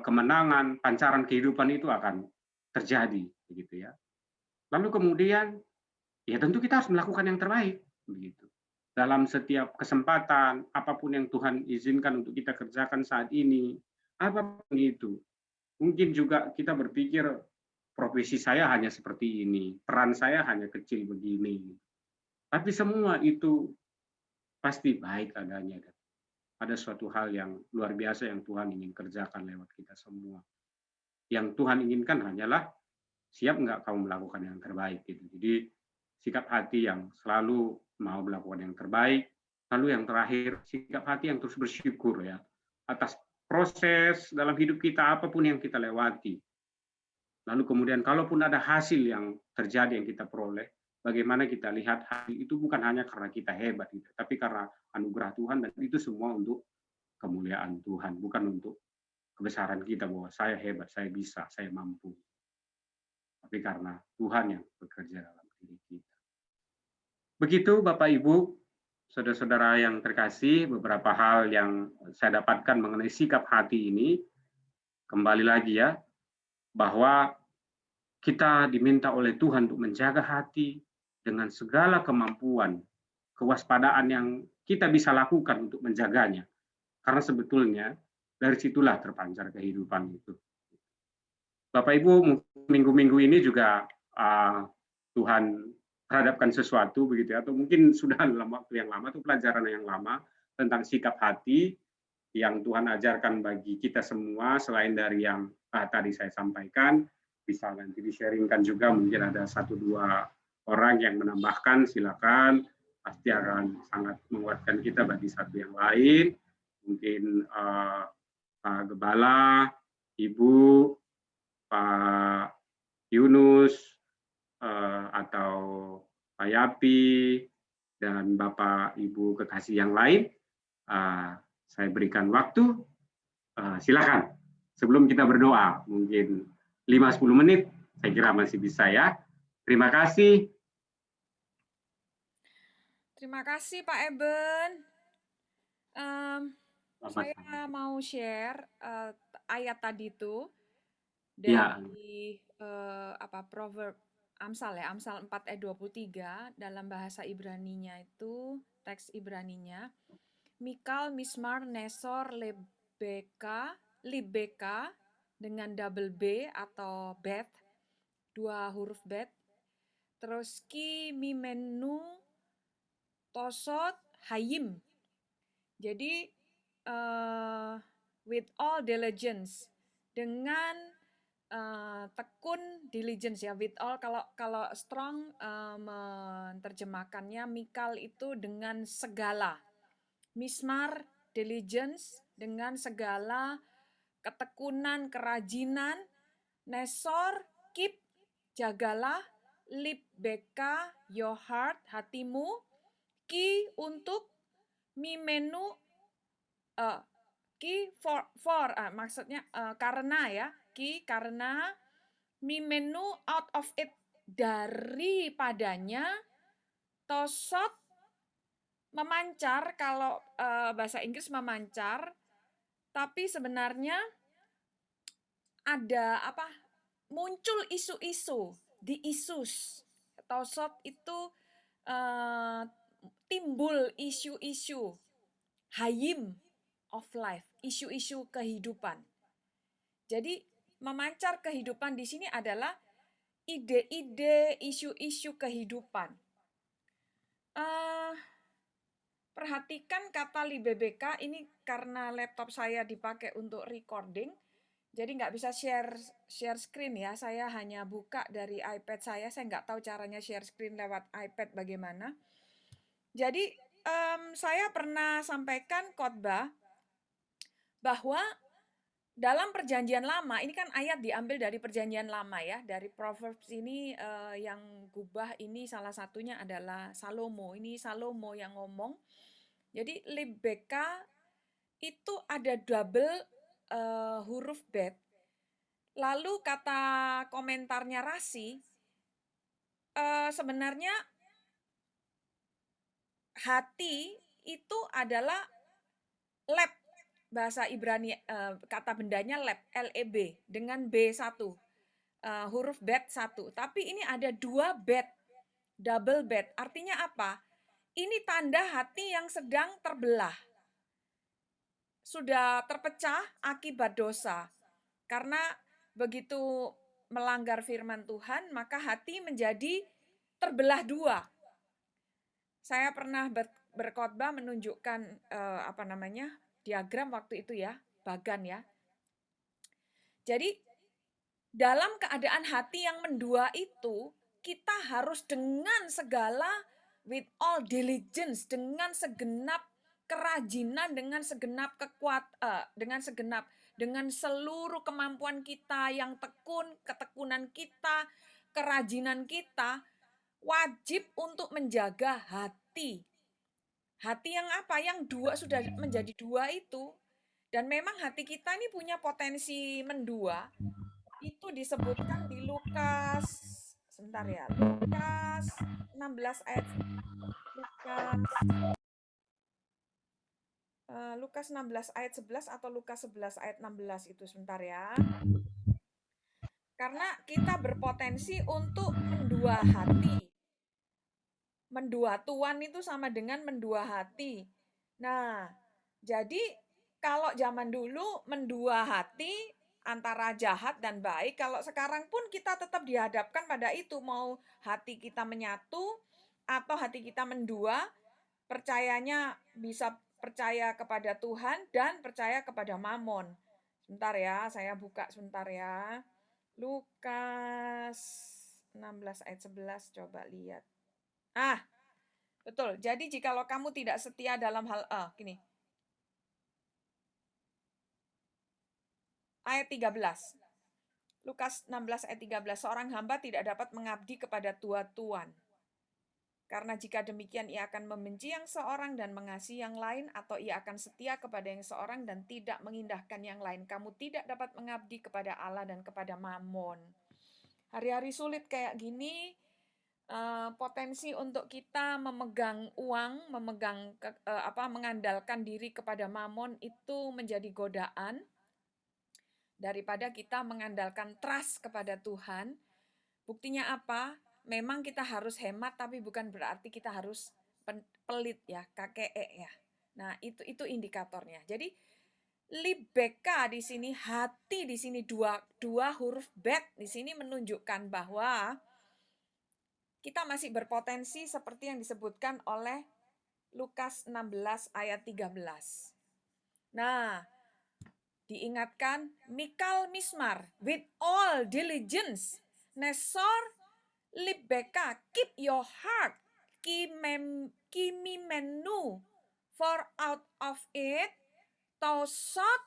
kemenangan, pancaran kehidupan itu akan terjadi begitu ya. Lalu kemudian ya tentu kita harus melakukan yang terbaik begitu. Dalam setiap kesempatan, apapun yang Tuhan izinkan untuk kita kerjakan saat ini, apapun itu. Mungkin juga kita berpikir, profesi saya hanya seperti ini, peran saya hanya kecil begini. Tapi semua itu pasti baik adanya. Ada suatu hal yang luar biasa yang Tuhan ingin kerjakan lewat kita semua. Yang Tuhan inginkan hanyalah, siap nggak kamu melakukan yang terbaik gitu. Jadi sikap hati yang selalu mau melakukan yang terbaik. Lalu yang terakhir, sikap hati yang terus bersyukur ya atas proses dalam hidup kita apapun yang kita lewati. Lalu kemudian kalaupun ada hasil yang terjadi yang kita peroleh, bagaimana kita lihat hasil itu bukan hanya karena kita hebat gitu, tapi karena anugerah Tuhan, dan itu semua untuk kemuliaan Tuhan, bukan untuk kebesaran kita bahwa saya hebat, saya bisa, saya mampu. tapi karena Tuhan yang bekerja dalam diri kita. Begitu Bapak Ibu, saudara-saudara yang terkasih, beberapa hal yang saya dapatkan mengenai sikap hati ini, kembali lagi ya, bahwa kita diminta oleh Tuhan untuk menjaga hati dengan segala kemampuan, kewaspadaan yang kita bisa lakukan untuk menjaganya. Karena sebetulnya dari situlah terpancar kehidupan itu. Bapak Ibu, minggu-minggu ini juga Tuhan terhadapkan sesuatu begitu ya, atau mungkin sudah dalam waktu yang lama, atau pelajaran yang lama tentang sikap hati yang Tuhan ajarkan bagi kita semua, selain dari yang tadi saya sampaikan, bisa nanti di-sharingkan juga, mungkin ada 1-2 orang yang menambahkan, silakan, pasti akan sangat menguatkan kita bagi satu yang lain, mungkin Pak Gembala, Ibu, Pak Yunus, atau Pak Yapi, dan Bapak Ibu kekasih yang lain, saya berikan waktu, silakan. Sebelum kita berdoa, mungkin 5-10 menit, saya kira masih bisa ya. Terima kasih. Terima kasih Pak Eben. Saya mau share ayat tadi itu dari Proverb Amsal ya, Amsal 4 ayat 23 dalam bahasa Ibraninya itu, teks Ibraninya. Mikal, Mismar, Nesor, Libeka dengan double B atau Bet, 2 huruf Bet. Terus Ki, Mimenu, Tosot, Hayim. Jadi with all diligence, dengan tekun diligence ya, with all, kalau Strong menerjemahkannya, Mikal itu dengan segala, Mismar diligence dengan segala ketekunan, kerajinan, Nesor keep, jagalah, Libeka your heart, hatimu, Ki untuk, Mimenu Ki for maksudnya karena ya, Ki karena, Mimenu out of it, daripadanya, Tosot memancar, kalau bahasa Inggris memancar, tapi sebenarnya ada muncul isu-isu, the issues. Tosot itu timbul isu-isu, hayim of life, isu-isu kehidupan. Jadi memancar kehidupan di sini adalah ide-ide, isu-isu kehidupan. Perhatikan kata libebeka ini, karena laptop saya dipakai untuk recording, jadi nggak bisa share screen ya. Saya hanya buka dari iPad saya nggak tahu caranya share screen lewat iPad bagaimana. Jadi saya pernah sampaikan khotbah bahwa dalam perjanjian lama, ini kan ayat diambil dari perjanjian lama ya, dari Proverbs ini, yang gubah ini salah satunya adalah Salomo. Ini Salomo yang ngomong. Jadi libeka itu ada double huruf bet. Lalu kata komentarnya Rasi, sebenarnya hati itu adalah leb, bahasa Ibrani, kata bendanya leb, L-E-B, dengan B1, huruf bet 1. Tapi ini ada 2 bet, double bet. Artinya apa? Ini tanda hati yang sedang terbelah. Sudah terpecah akibat dosa. Karena begitu melanggar firman Tuhan, maka hati menjadi terbelah 2. Saya pernah berkhotbah menunjukkan diagram waktu itu ya, bagan ya. Jadi dalam keadaan hati yang mendua itu, kita harus dengan segala with all diligence, dengan segenap kerajinan, dengan seluruh kemampuan kita yang tekun, ketekunan kita, kerajinan kita, wajib untuk menjaga hati. Hati yang apa? Yang 2 sudah menjadi 2 itu. Dan memang hati kita ini punya potensi mendua. Itu disebutkan di Lukas, sebentar ya, Lukas 16 ayat Lukas 16 ayat 11 atau Lukas 11 ayat 16 itu sebentar ya. Karena kita berpotensi untuk mendua hati. Mendua Tuhan itu sama dengan mendua hati. Nah, jadi kalau zaman dulu mendua hati antara jahat dan baik, kalau sekarang pun kita tetap dihadapkan pada itu, mau hati kita menyatu atau hati kita mendua, percayanya bisa percaya kepada Tuhan dan percaya kepada Mamon. Sebentar ya, saya buka sebentar ya. Lukas 16 ayat 11, coba lihat. Betul. Jadi jikalau kamu tidak setia dalam hal gini. Ayat 13. Lukas 16 ayat 13. Seorang hamba tidak dapat mengabdi kepada dua tuan. Karena jika demikian ia akan membenci yang seorang dan mengasihi yang lain, atau ia akan setia kepada yang seorang dan tidak mengindahkan yang lain. Kamu tidak dapat mengabdi kepada Allah dan kepada Mamon. Hari-hari sulit kayak gini, potensi untuk kita memegang uang, mengandalkan diri kepada Mamon itu menjadi godaan daripada kita mengandalkan trust kepada Tuhan. Buktinya apa? Memang kita harus hemat, tapi bukan berarti kita harus pelit ya, KKE ya. Nah, itu indikatornya. Jadi libeka di sini, hati di sini, dua huruf bet di sini menunjukkan bahwa kita masih berpotensi seperti yang disebutkan oleh Lukas 16 ayat 13. Nah, diingatkan Mikal Mismar, with all diligence, Nesor libeka, keep your heart, kimimenu, for out of it, tausot,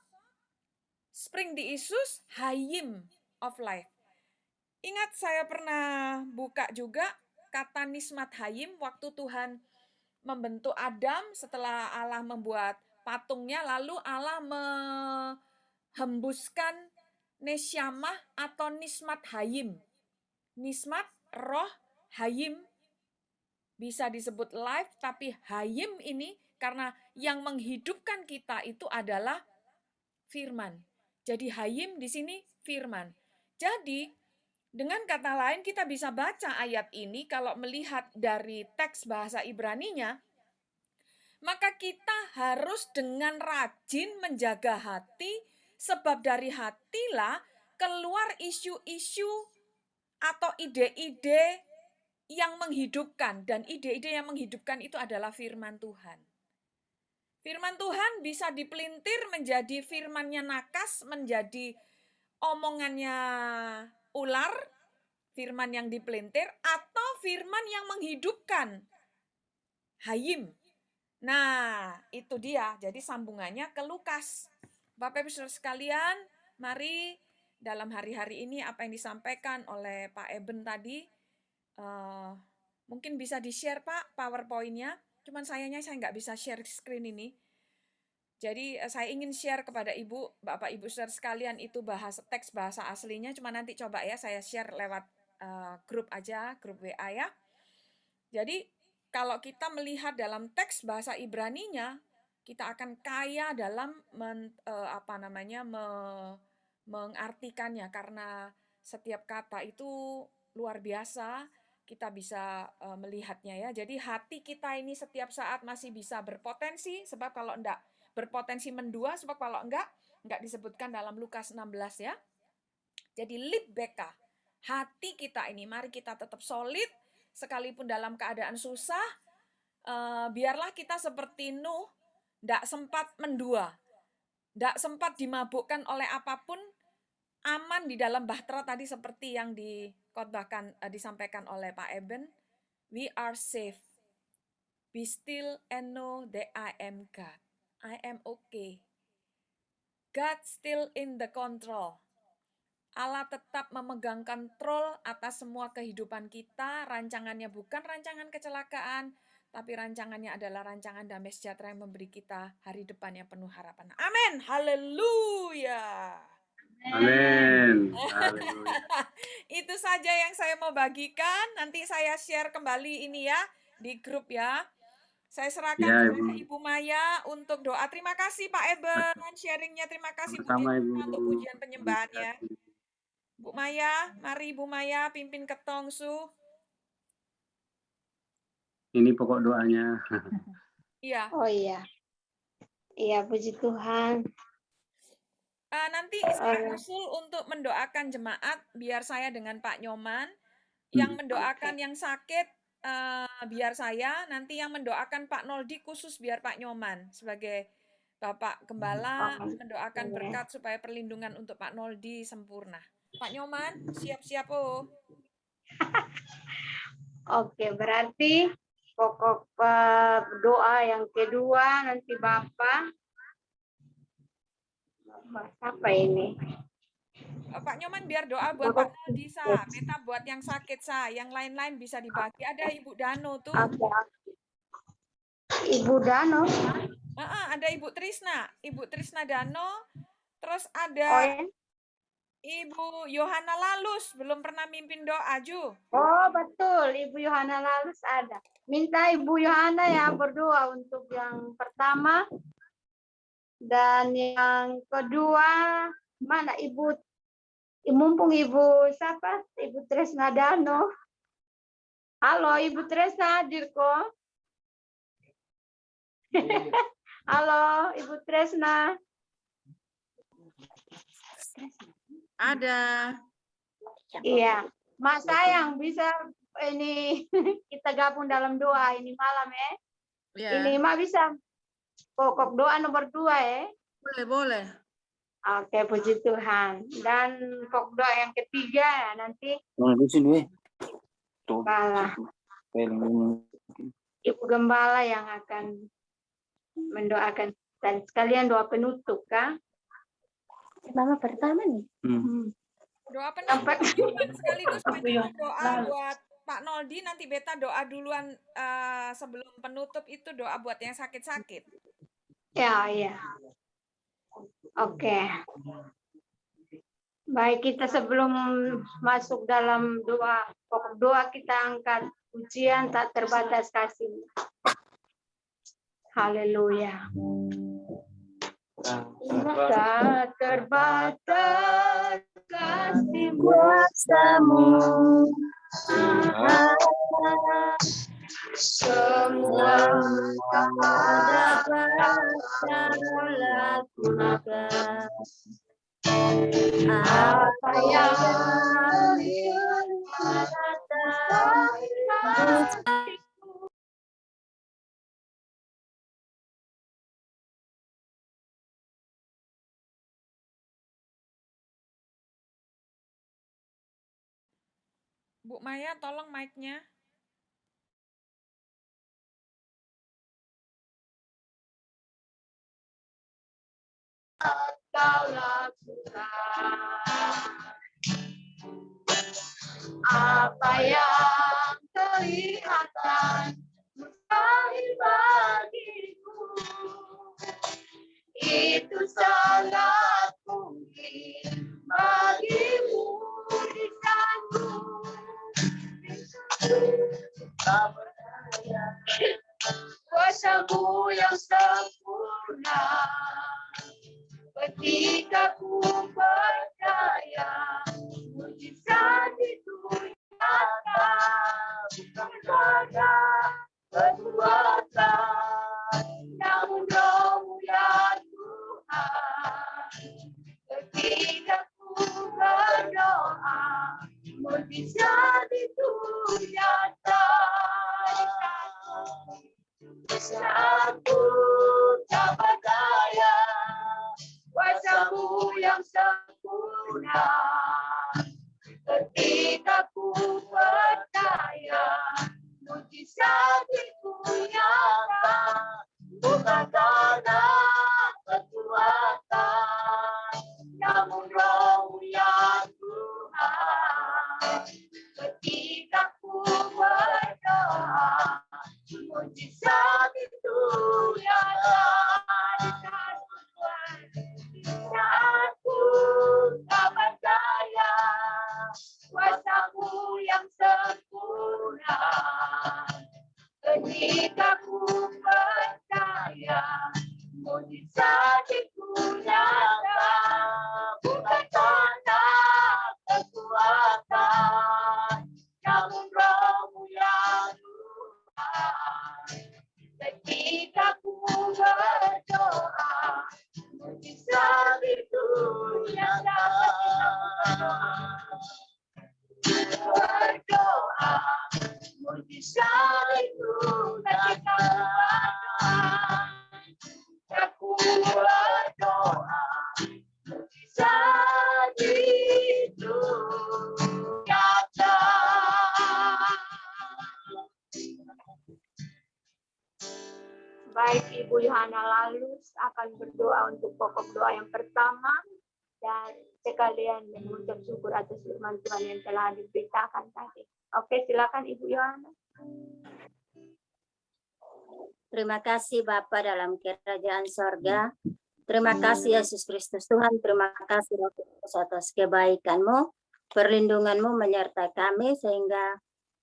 spring di Isus, hayim of life. Ingat saya pernah buka juga kata nismat hayim waktu Tuhan membentuk Adam setelah Allah membuat patungnya, lalu Allah menghembuskan nesyamah atau nismat hayim. Nismat, roh, hayim, bisa disebut life, tapi hayim ini karena yang menghidupkan kita itu adalah firman. Jadi hayim di sini firman. Jadi dengan kata lain kita bisa baca ayat ini kalau melihat dari teks bahasa Ibraninya, maka kita harus dengan rajin menjaga hati, sebab dari hatilah keluar isu-isu atau ide-ide yang menghidupkan. Dan ide-ide yang menghidupkan itu adalah firman Tuhan. Firman Tuhan bisa dipelintir menjadi firmannya nakas, menjadi omongannya ular, firman yang dipelintir, atau firman yang menghidupkan, hayim. Nah, itu dia. Jadi sambungannya ke Lukas. Bapak Ibu Saudara sekalian, mari dalam hari-hari ini apa yang disampaikan oleh Pak Eben tadi, mungkin bisa di-share Pak PowerPoint-nya. Cuman sayangnya saya nggak bisa share screen ini. Jadi saya ingin share kepada Ibu, Bapak Ibu Saudara sekalian itu teks bahasa aslinya. Cuma nanti coba ya saya share lewat grup aja, grup WA ya. Jadi kalau kita melihat dalam teks bahasa Ibraninya, kita akan kaya dalam mengartikannya, karena setiap kata itu luar biasa. Kita bisa melihatnya ya. Jadi hati kita ini setiap saat masih bisa berpotensi, sebab kalau enggak berpotensi mendua, sebab kalau enggak disebutkan dalam Lukas 16 ya. Jadi libeka, hati kita ini mari kita tetap solid sekalipun dalam keadaan susah. Biarlah kita seperti Nuh, enggak sempat mendua, enggak sempat dimabukkan oleh apapun, aman di dalam bahtera tadi seperti yang dikhotbahkan disampaikan oleh Pak Eben. We are safe. Be still and know that I am God. I am okay. God still in the control. Allah tetap memegang kontrol atas semua kehidupan kita. Rancangannya bukan rancangan kecelakaan, tapi rancangannya adalah rancangan damai sejahtera yang memberi kita hari depan yang penuh harapan. Amin. Haleluya. Amin. Haleluya. Itu saja yang saya mau bagikan. Nanti saya share kembali ini ya di grup ya. Saya serahkan Ya, kepada Ibu. Ibu Maya untuk doa. Terima kasih Pak Eben sharingnya. Terima kasih Bu Sama-sama, Dina Ibu. untuk pujian penyembahannya. Bu Maya, mari Ibu Maya pimpin ketongsu. Ini pokok doanya. Iya. Oh iya. Iya, puji Tuhan. Nanti saya usul untuk mendoakan jemaat biar saya dengan Pak Nyoman. Yang mendoakan yang sakit biar saya, nanti yang mendoakan Pak Noldi khusus biar Pak Nyoman sebagai Bapak Gembala mendoakan berkat supaya perlindungan untuk Pak Noldi sempurna. Pak Nyoman, siap-siap oh. Oke, berarti pokok doa yang kedua nanti Bapak apa ini? Pak Nyoman biar doa buat Pak Noldi sa, Meta buat yang sakit sa, yang lain-lain bisa dibagi. Ada Ibu Dano tuh. Apa? Ibu Dano. Ada Ibu Trisna Dano, terus Oh ada ya? Ibu Yohana Lalus, belum pernah mimpin doa, Ju. Oh betul, Ibu Yohana Lalus ada. Minta Ibu Yohana ya berdoa untuk yang pertama dan yang kedua. Mana Ibu? Mumpung Ibu siapa? Ibu Tresna Dano. Halo, Ibu Tresna hadir kok. Halo, Ibu Tresna. Ada. Iya, Mak sayang bisa ini kita gabung dalam doa ini malam ya. Ya. Ini Mak bisa pokok doa nomor 2 ya. Boleh. Oke, puji Tuhan. Dan pokok doa yang ketiga ya, nanti Gembala. Ibu Gembala yang akan mendoakan dan sekalian doa penutup kan? Mama pertama nih. Doa penutup sekaligus doa buat Pak Noldi, nanti Beta doa duluan sebelum penutup itu doa buat yang sakit-sakit. Ya, iya. Oke. Baik, kita sebelum masuk dalam pokok doa kita angkat pujian tak terbatas kasih. Haleluya. Tak terbatas kasih kuasa-Mu. Semua kepada Bapa lakukan. Apa yang Bu Maya, tolong mic-nya. Kau lakukan. Apa yang kelihatan mustahil bagiku, itu sangat mungkin bagimu. Tak berdaya kuasa-Mu yang sempurna. Ketika ku percaya mujizat itu nyata, bukan pada kekuatan, namun Roh-Mu ya Tuhan. Ketika ku berdoa, mujizat itu nyata. Saat ku tak berdaya, kuasa-Mu yang sempurna. Ketika ku percaya, mujizat itu nyata, bukan karena kekuatan, namun Roh-Mu ya Tuhan. Ketika ku berdoa, mujizat itu nyata. Saat ku tak Ketika ku percaya mujizat itu nyata, bukan karena kekuatan, namun Roh-Mu yang Tuhan. Ketika ku berdoa, mujizat itu nyata. Berdoa, mujizat itu nyata. Aku berdoa, mujizat itu nyata. Baik, Ibu Yohana Lalus akan berdoa untuk pokok doa yang pertama dan sekalian mengucap syukur atas firman Tuhan yang telah diberitakan tadi. Oke, silakan Ibu Yohana. Terima kasih Bapa dalam kerajaan sorga. Terima kasih Yesus Kristus Tuhan. Terima kasih Roh Kudus atas kebaikan-Mu, perlindungan-Mu menyertai kami sehingga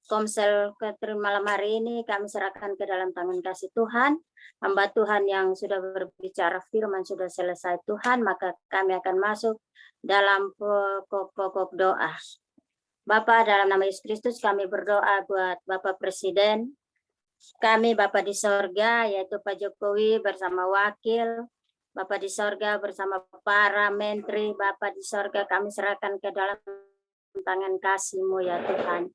Komsel malam hari ini kami serahkan ke dalam tangan kasih Tuhan. Hamba Tuhan yang sudah berbicara firman sudah selesai Tuhan, maka kami akan masuk dalam pokok doa. Bapa dalam nama Yesus Kristus kami berdoa buat Bapak Presiden, kami Bapak di sorga yaitu Pak Jokowi bersama wakil, Bapak di sorga bersama para menteri, Bapak di sorga kami serahkan ke dalam tangan kasih-Mu ya Tuhan.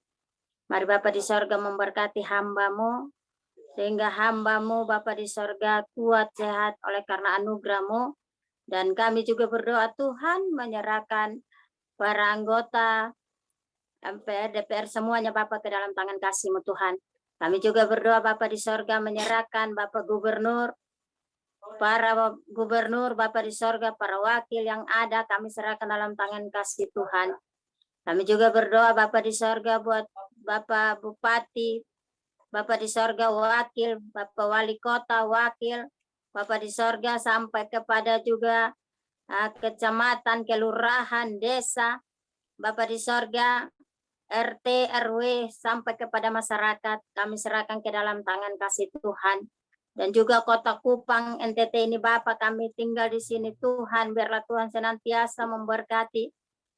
Mari Bapa di sorga memberkati hamba-Mu, sehingga hamba-Mu Bapa di sorga kuat, sehat oleh karena anugerah-Mu. Dan kami juga berdoa Tuhan menyerahkan para anggota MPR, DPR semuanya Bapa ke dalam tangan kasih-Mu Tuhan. Kami juga berdoa Bapa di sorga menyerahkan Bapak Gubernur, para gubernur Bapa di sorga, para wakil yang ada kami serahkan dalam tangan kasih Tuhan. Kami juga berdoa Bapa di sorga buat Bapak Bupati, Bapak di sorga wakil, Bapak Wali Kota wakil, Bapak di sorga sampai kepada juga kecamatan, kelurahan, desa, Bapak di sorga, RT, RW, sampai kepada masyarakat, kami serahkan ke dalam tangan kasih Tuhan. Dan juga Kota Kupang, NTT ini Bapak kami tinggal di sini Tuhan, biarlah Tuhan senantiasa memberkati.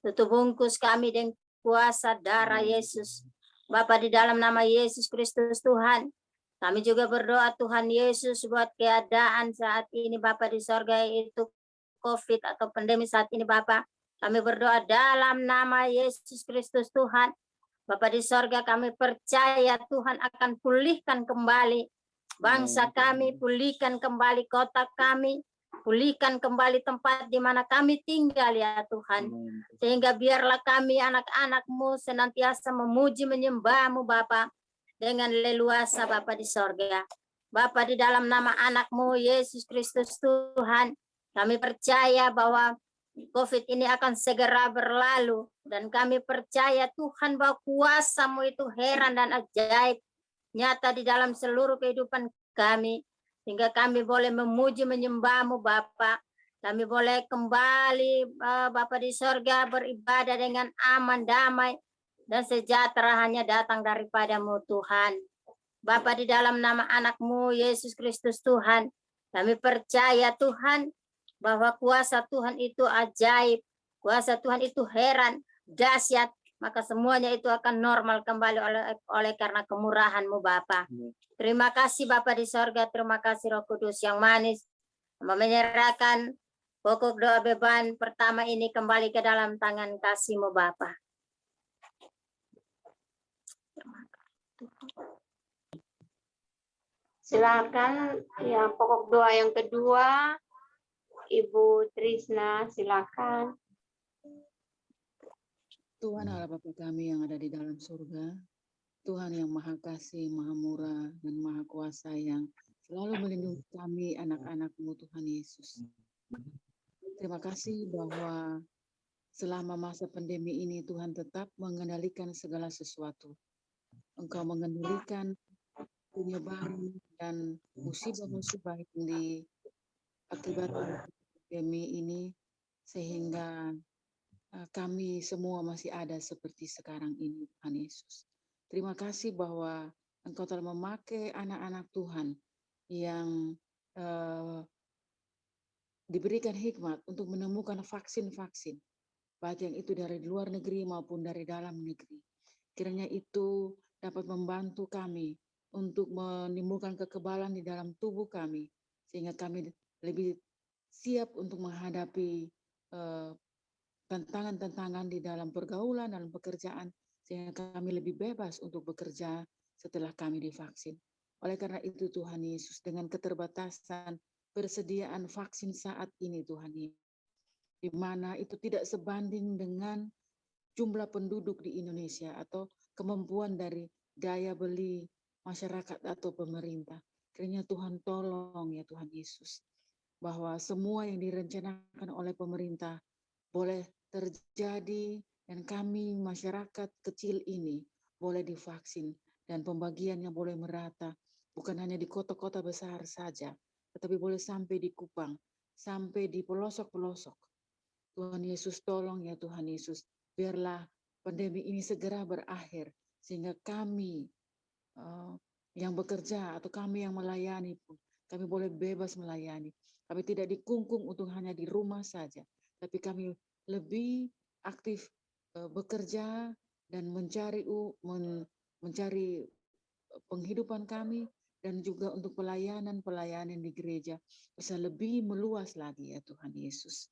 Tutup bungkus kami dengan kuasa darah Yesus. Bapa di dalam nama Yesus Kristus Tuhan. Kami juga berdoa Tuhan Yesus buat keadaan saat ini Bapa di sorga itu COVID atau pandemi saat ini Bapa. Kami berdoa dalam nama Yesus Kristus Tuhan. Bapa di sorga kami percaya Tuhan akan pulihkan kembali bangsa kami, pulihkan kembali kota kami, pulihkan kembali tempat di mana kami tinggal ya Tuhan. Sehingga biarlah kami anak-anak-Mu senantiasa memuji menyembah-Mu Bapa dengan leluasa Bapa di sorga. Bapa di dalam nama anak-Mu Yesus Kristus Tuhan, kami percaya bahwa COVID ini akan segera berlalu. Dan kami percaya Tuhan bahwa kuasa-Mu itu heran dan ajaib nyata di dalam seluruh kehidupan kami. Sehingga kami boleh memuji menyembah-Mu Bapa. Kami boleh kembali Bapa di sorga beribadah dengan aman, damai, dan sejahtera hanya datang daripada-Mu Tuhan. Bapa di dalam nama anak-Mu Yesus Kristus Tuhan, kami percaya Tuhan bahwa kuasa Tuhan itu ajaib, kuasa Tuhan itu heran, dahsyat, maka semuanya itu akan normal kembali oleh karena kemurahan-Mu Bapa. Terima kasih Bapa di sorga, terima kasih Roh Kudus yang manis, menyerahkan pokok doa beban pertama ini kembali ke dalam tangan kasih-Mu Bapa. Silakan yang pokok doa yang kedua, Ibu Trisna, silakan. Tuhan Allah Bapa kami yang ada di dalam surga, Tuhan yang Maha Kasih, Maha Murah, dan Maha Kuasa yang selalu melindungi kami anak-anak-Mu Tuhan Yesus. Terima kasih bahwa selama masa pandemi ini Tuhan tetap mengendalikan segala sesuatu. Engkau mengendalikan penyebaran dan musibah-musibah yang diakibatkan pandemi ini sehingga kami semua masih ada seperti sekarang ini Tuhan Yesus. Terima kasih bahwa Engkau telah memakai anak-anak Tuhan yang diberikan hikmat untuk menemukan vaksin-vaksin, baik yang itu dari luar negeri maupun dari dalam negeri. Kiranya itu dapat membantu kami untuk menimbulkan kekebalan di dalam tubuh kami, sehingga kami lebih siap untuk menghadapi tantangan-tantangan di dalam pergaulan, dalam pekerjaan, sehingga kami lebih bebas untuk bekerja setelah kami divaksin. Oleh karena itu Tuhan Yesus, dengan keterbatasan persediaan vaksin saat ini Tuhan Yesus, di mana itu tidak sebanding dengan jumlah penduduk di Indonesia atau kemampuan dari daya beli masyarakat atau pemerintah. Kiranya Tuhan tolong ya Tuhan Yesus, bahwa semua yang direncanakan oleh pemerintah boleh terjadi dan kami masyarakat kecil ini boleh divaksin dan pembagiannya boleh merata, bukan hanya di kota-kota besar saja, tetapi boleh sampai di Kupang, sampai di pelosok-pelosok. Tuhan Yesus tolong ya Tuhan Yesus, biarlah pandemi ini segera berakhir, sehingga kami yang bekerja atau kami yang melayani pun, kami boleh bebas melayani. Kami tidak dikungkung untuk hanya di rumah saja, tapi kami lebih aktif bekerja dan mencari penghidupan kami, dan juga untuk pelayanan di gereja bisa lebih meluas lagi ya Tuhan Yesus.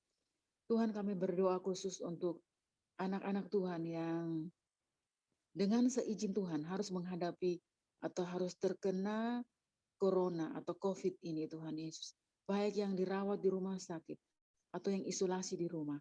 Tuhan, kami berdoa khusus untuk anak-anak Tuhan yang dengan seizin Tuhan harus menghadapi atau harus terkena corona atau COVID ini Tuhan Yesus. Baik yang dirawat di rumah sakit atau yang isolasi di rumah.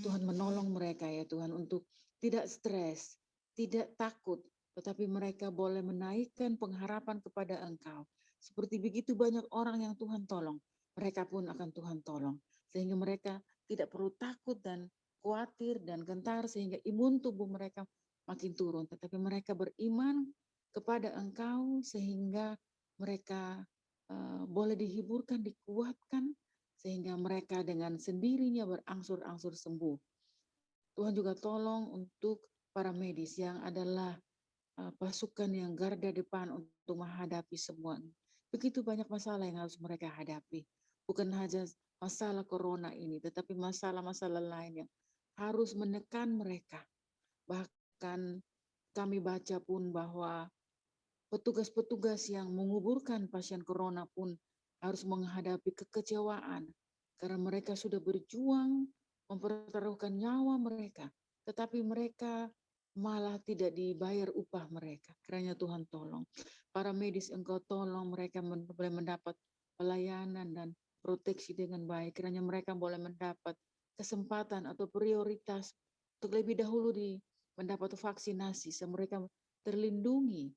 Tuhan menolong mereka ya Tuhan untuk tidak stres, tidak takut, tetapi mereka boleh menaikkan pengharapan kepada Engkau. Seperti begitu banyak orang yang Tuhan tolong, mereka pun akan Tuhan tolong. Sehingga mereka tidak perlu takut dan khawatir dan gentar, sehingga imun tubuh mereka makin turun. Tetapi mereka beriman kepada Engkau sehingga mereka boleh dihiburkan, dikuatkan, sehingga mereka dengan sendirinya berangsur-angsur sembuh. Tuhan juga tolong untuk para medis yang adalah pasukan yang garda depan untuk menghadapi semua. Begitu banyak masalah yang harus mereka hadapi. Bukan hanya masalah corona ini, tetapi masalah-masalah lain yang harus menekan mereka. Bahkan kami baca pun bahwa petugas-petugas yang menguburkan pasien corona pun harus menghadapi kekecewaan karena mereka sudah berjuang mempertaruhkan nyawa mereka, tetapi mereka malah tidak dibayar upah mereka. Kiranya Tuhan tolong. Para medis Engkau tolong mereka boleh mendapat pelayanan dan proteksi dengan baik. Kiranya mereka boleh mendapat kesempatan atau prioritas untuk lebih dahulu mendapat vaksinasi, sehingga mereka terlindungi,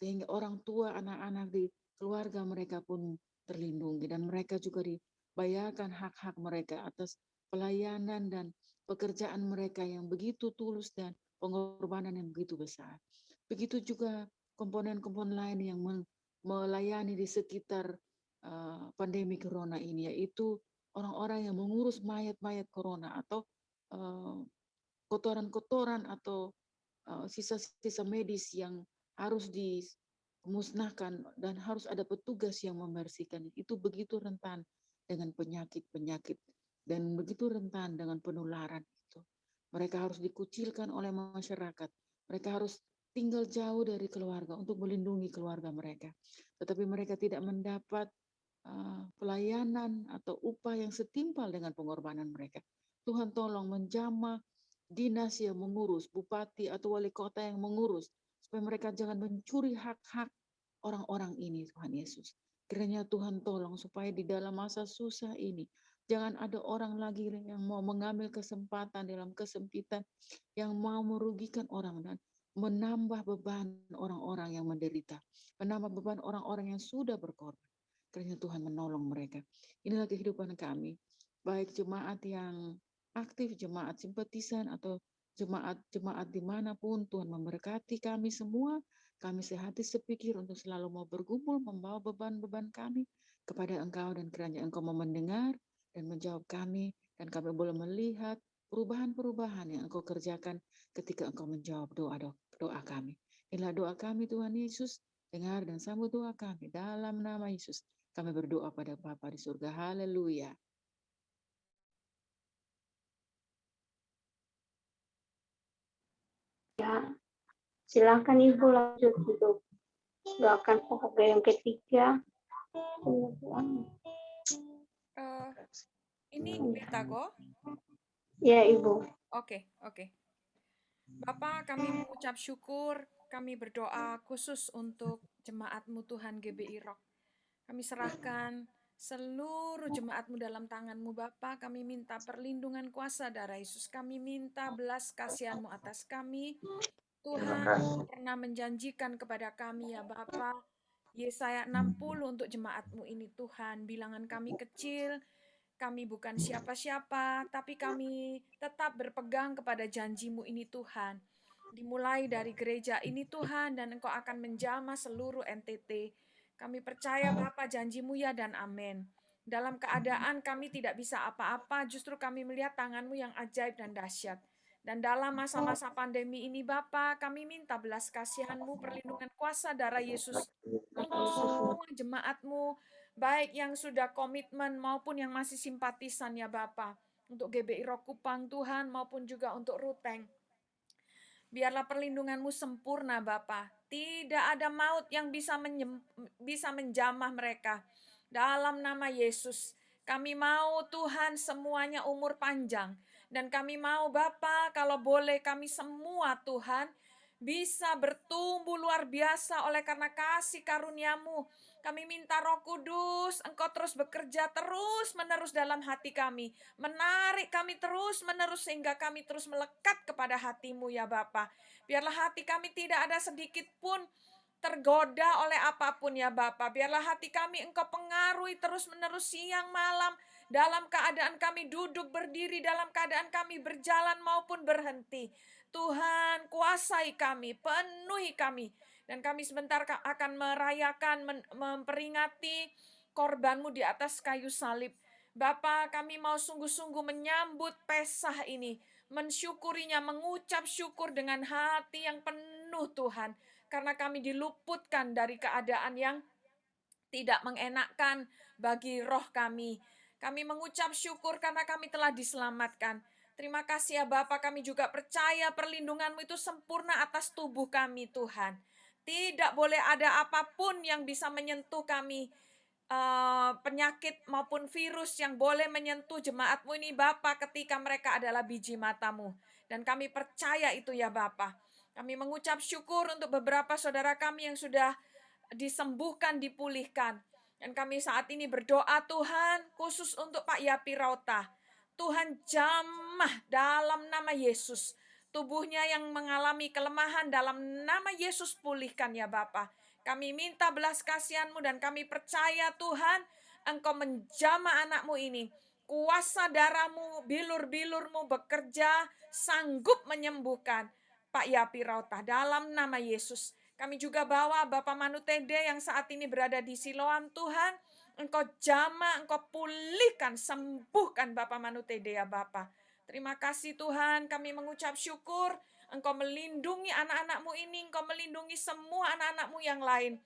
sehingga orang tua, anak-anak di keluarga mereka pun terlindungi, dan mereka juga dibayarkan hak-hak mereka atas pelayanan dan pekerjaan mereka yang begitu tulus dan pengorbanan yang begitu besar. Begitu juga komponen-komponen lain yang melayani di sekitar pandemi corona ini, yaitu orang-orang yang mengurus mayat-mayat corona atau kotoran-kotoran atau sisa-sisa medis yang harus dimusnahkan dan harus ada petugas yang membersihkan. Itu begitu rentan dengan penyakit-penyakit dan begitu rentan dengan penularan itu. Mereka harus dikucilkan oleh masyarakat. Mereka harus tinggal jauh dari keluarga untuk melindungi keluarga mereka. Tetapi mereka tidak mendapat pelayanan atau upah yang setimpal dengan pengorbanan mereka. Tuhan tolong menjamah dinas yang mengurus, bupati atau wali kota yang mengurus, supaya mereka jangan mencuri hak-hak orang-orang ini, Tuhan Yesus. Kiranya Tuhan tolong supaya di dalam masa susah ini, jangan ada orang lagi yang mau mengambil kesempatan dalam kesempitan, yang mau merugikan orang dan menambah beban orang-orang yang menderita, menambah beban orang-orang yang sudah berkorban. Kiranya Tuhan menolong mereka. Inilah kehidupan kami, baik jemaat yang aktif, jemaat simpatisan, atau jemaat dimanapun. Tuhan memberkati kami semua. Kami sehati sepikir untuk selalu mau bergumul, membawa beban-beban kami kepada Engkau, dan kiranya Engkau mau mendengar dan menjawab kami, dan kami boleh melihat perubahan-perubahan yang Engkau kerjakan ketika Engkau menjawab doa kami. Inilah doa kami Tuhan Yesus, Dengar dan sambut doa kami dalam nama Yesus. Kami berdoa pada Bapa di surga. Haleluya. Ya, silakan Ibu lanjut untuk doakan sahabat yang ketiga. Eh, ini Wirtago. Ya, Ibu. Oke. Bapak, kami mengucap syukur, kami berdoa khusus untuk jemaat-Mu Tuhan GBI Rock. Kami serahkan seluruh jemaat-Mu dalam tangan-Mu Bapa. Kami minta perlindungan kuasa darah Yesus. Kami minta belas kasihan-Mu atas kami. Tuhan pernah menjanjikan kepada kami ya Bapa, Yesaya 60 untuk jemaat-Mu ini Tuhan. Bilangan kami kecil, kami bukan siapa-siapa, tapi kami tetap berpegang kepada janji-Mu ini Tuhan. Dimulai dari gereja ini Tuhan, dan Engkau akan menjamah seluruh NTT. Kami percaya Bapa janji-Mu ya dan amin. Dalam keadaan kami tidak bisa apa-apa, justru kami melihat tangan-Mu yang ajaib dan dahsyat. Dan dalam masa-masa pandemi ini Bapa, kami minta belas kasihan-Mu, perlindungan kuasa darah Yesus untuk semua jemaat-Mu, baik yang sudah komitmen maupun yang masih simpatisan ya Bapa, untuk GBI Rock Kupang Tuhan maupun juga untuk Ruteng. Biarlah perlindungan-Mu sempurna Bapa. Tidak ada maut yang bisa menjamah mereka. Dalam nama Yesus, kami mau Tuhan semuanya umur panjang. Dan kami mau Bapa, kalau boleh kami semua Tuhan, bisa bertumbuh luar biasa oleh karena kasih karunia-Mu. Kami minta Roh Kudus, Engkau terus bekerja terus-menerus dalam hati kami. Menarik kami terus-menerus sehingga kami terus melekat kepada hati-Mu ya Bapa. Biarlah hati kami tidak ada sedikit pun tergoda oleh apapun ya Bapa. Biarlah hati kami Engkau pengaruhi terus-menerus siang malam. Dalam keadaan kami duduk berdiri, dalam keadaan kami berjalan maupun berhenti. Tuhan kuasai kami, penuhi kami. Dan kami sebentar akan merayakan, memperingati korban-Mu di atas kayu salib. Bapa, kami mau sungguh-sungguh menyambut Pesah ini, mensyukurinya, mengucap syukur dengan hati yang penuh Tuhan. Karena kami diluputkan dari keadaan yang tidak mengenakkan bagi roh kami. Kami mengucap syukur karena kami telah diselamatkan. Terima kasih ya Bapa, kami juga percaya perlindungan-Mu itu sempurna atas tubuh kami Tuhan. Tidak boleh ada apapun yang bisa menyentuh kami, penyakit maupun virus yang boleh menyentuh jemaat-Mu ini Bapa ketika mereka adalah biji mata-Mu. Dan kami percaya itu ya Bapa. Kami mengucap syukur untuk beberapa saudara kami yang sudah disembuhkan, dipulihkan. Dan kami saat ini berdoa Tuhan khusus untuk Pak Yapi Rauta. Tuhan jamah dalam nama Yesus. Tubuhnya yang mengalami kelemahan dalam nama Yesus pulihkan ya Bapa. Kami minta belas kasihan-Mu dan kami percaya Tuhan Engkau menjamah anak-Mu ini. Kuasa darah-Mu, bilur-bilur-Mu bekerja sanggup menyembuhkan Pak Yapi Rauta dalam nama Yesus. Kami juga bawa Bapak Manutede yang saat ini berada di Siloam Tuhan. Engkau jamah, Engkau pulihkan, sembuhkan Bapak Manutede ya Bapak. Terima kasih Tuhan, kami mengucap syukur. Engkau melindungi anak-anak-Mu ini, Engkau melindungi semua anak-anak-Mu yang lain.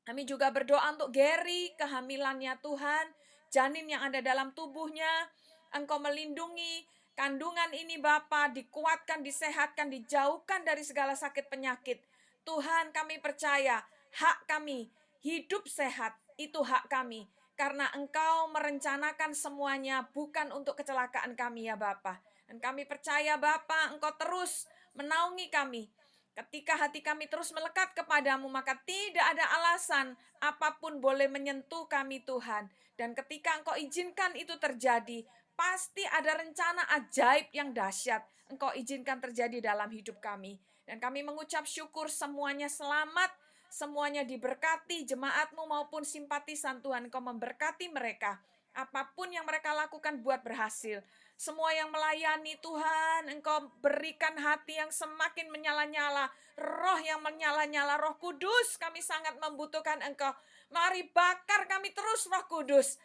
Kami juga berdoa untuk Gary, kehamilannya Tuhan, janin yang ada dalam tubuhnya. Engkau melindungi kandungan ini Bapa, dikuatkan, disehatkan, dijauhkan dari segala sakit penyakit. Tuhan, kami percaya hak kami hidup sehat, itu hak kami. Karena Engkau merencanakan semuanya bukan untuk kecelakaan kami ya Bapa. Dan kami percaya Bapa, Engkau terus menaungi kami. Ketika hati kami terus melekat kepadamu, maka tidak ada alasan apapun boleh menyentuh kami Tuhan. Dan ketika Engkau izinkan itu terjadi, pasti ada rencana ajaib yang dahsyat Engkau izinkan terjadi dalam hidup kami. Dan kami mengucap syukur semuanya selamat, semuanya diberkati, jemaat-Mu maupun simpatisan Tuhan. Engkau memberkati mereka. Apapun yang mereka lakukan buat berhasil. Semua yang melayani Tuhan, Engkau berikan hati yang semakin menyala-nyala. Roh yang menyala-nyala, Roh Kudus, kami sangat membutuhkan Engkau. Mari bakar kami terus Roh Kudus.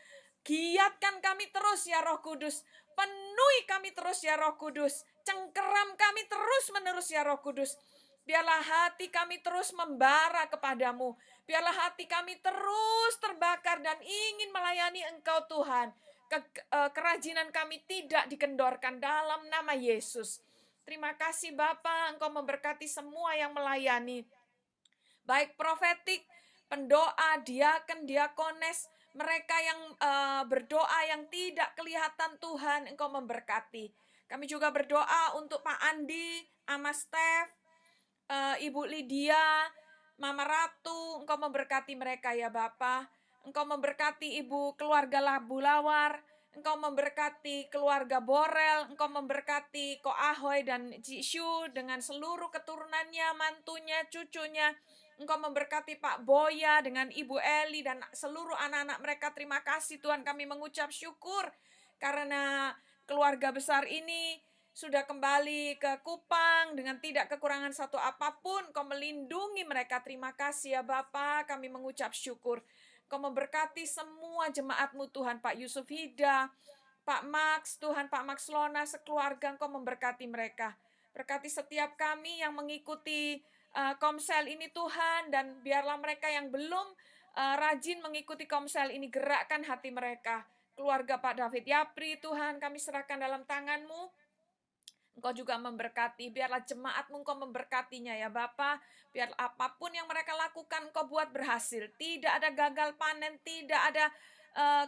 Giatkan kami terus ya Roh Kudus. Penuhi kami terus ya Roh Kudus. Cengkeram kami terus menerus ya Roh Kudus. Biarlah hati kami terus membara kepadamu. Biarlah hati kami terus terbakar dan ingin melayani Engkau Tuhan. Kerajinan kami tidak dikendorkan dalam nama Yesus. Terima kasih Bapa, Engkau memberkati semua yang melayani. Baik profetik, pendoa, diaken, diakones, mereka yang berdoa yang tidak kelihatan Tuhan, Engkau memberkati. Kami juga berdoa untuk Pak Andi, Ama Steph, Ibu Lydia, Mama Ratu, Engkau memberkati mereka ya Bapa. Engkau memberkati Ibu keluarga Bulawar, Engkau memberkati keluarga Borel, Engkau memberkati Ko Ahoy dan Jishu dengan seluruh keturunannya, mantunya, cucunya. Engkau memberkati Pak Boya dengan Ibu Eli dan seluruh anak-anak mereka. Terima kasih Tuhan, kami mengucap syukur karena keluarga besar ini sudah kembali ke Kupang dengan tidak kekurangan satu apapun. Kau melindungi mereka. Terima kasih ya Bapa, kami mengucap syukur. Kau memberkati semua jemaat-Mu Tuhan, Pak Yusuf Hida, Pak Max, Tuhan Pak Max Lona, sekeluarga Engkau memberkati mereka. Berkati setiap kami yang mengikuti Komsel ini Tuhan, dan biarlah mereka yang belum rajin mengikuti Komsel ini, gerakkan hati mereka. Keluarga Pak David Yapri Tuhan, kami serahkan dalam tangan-Mu. Engkau juga memberkati, biarlah jemaat-Mu Engkau memberkatinya ya Bapa. Biar apapun yang mereka lakukan Engkau buat berhasil. Tidak ada gagal panen, tidak ada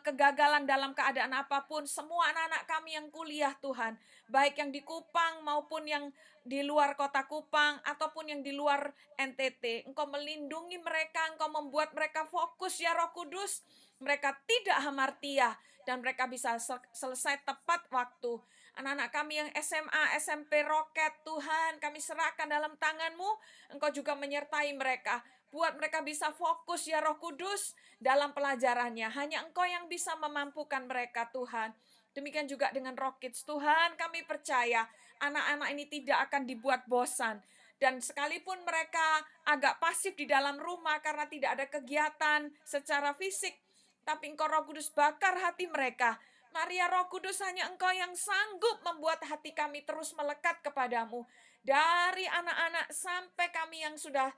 kegagalan dalam keadaan apapun. Semua anak-anak kami yang kuliah Tuhan, baik yang di Kupang maupun yang di luar kota Kupang ataupun yang di luar NTT, Engkau melindungi mereka, Engkau membuat mereka fokus ya Roh Kudus. Mereka tidak hamartia dan mereka bisa selesai tepat waktu. Anak-anak kami yang SMA, SMP, Roket, Tuhan, kami serahkan dalam tangan-Mu. Engkau juga menyertai mereka. Buat mereka bisa fokus ya Roh Kudus dalam pelajarannya. Hanya Engkau yang bisa memampukan mereka Tuhan. Demikian juga dengan Rockets Tuhan, kami percaya anak-anak ini tidak akan dibuat bosan. Dan sekalipun mereka agak pasif di dalam rumah karena tidak ada kegiatan secara fisik, tapi Engkau Roh Kudus bakar hati mereka. Maria Roh Kudus, hanya Engkau yang sanggup membuat hati kami terus melekat kepadamu. Dari anak-anak sampai kami yang sudah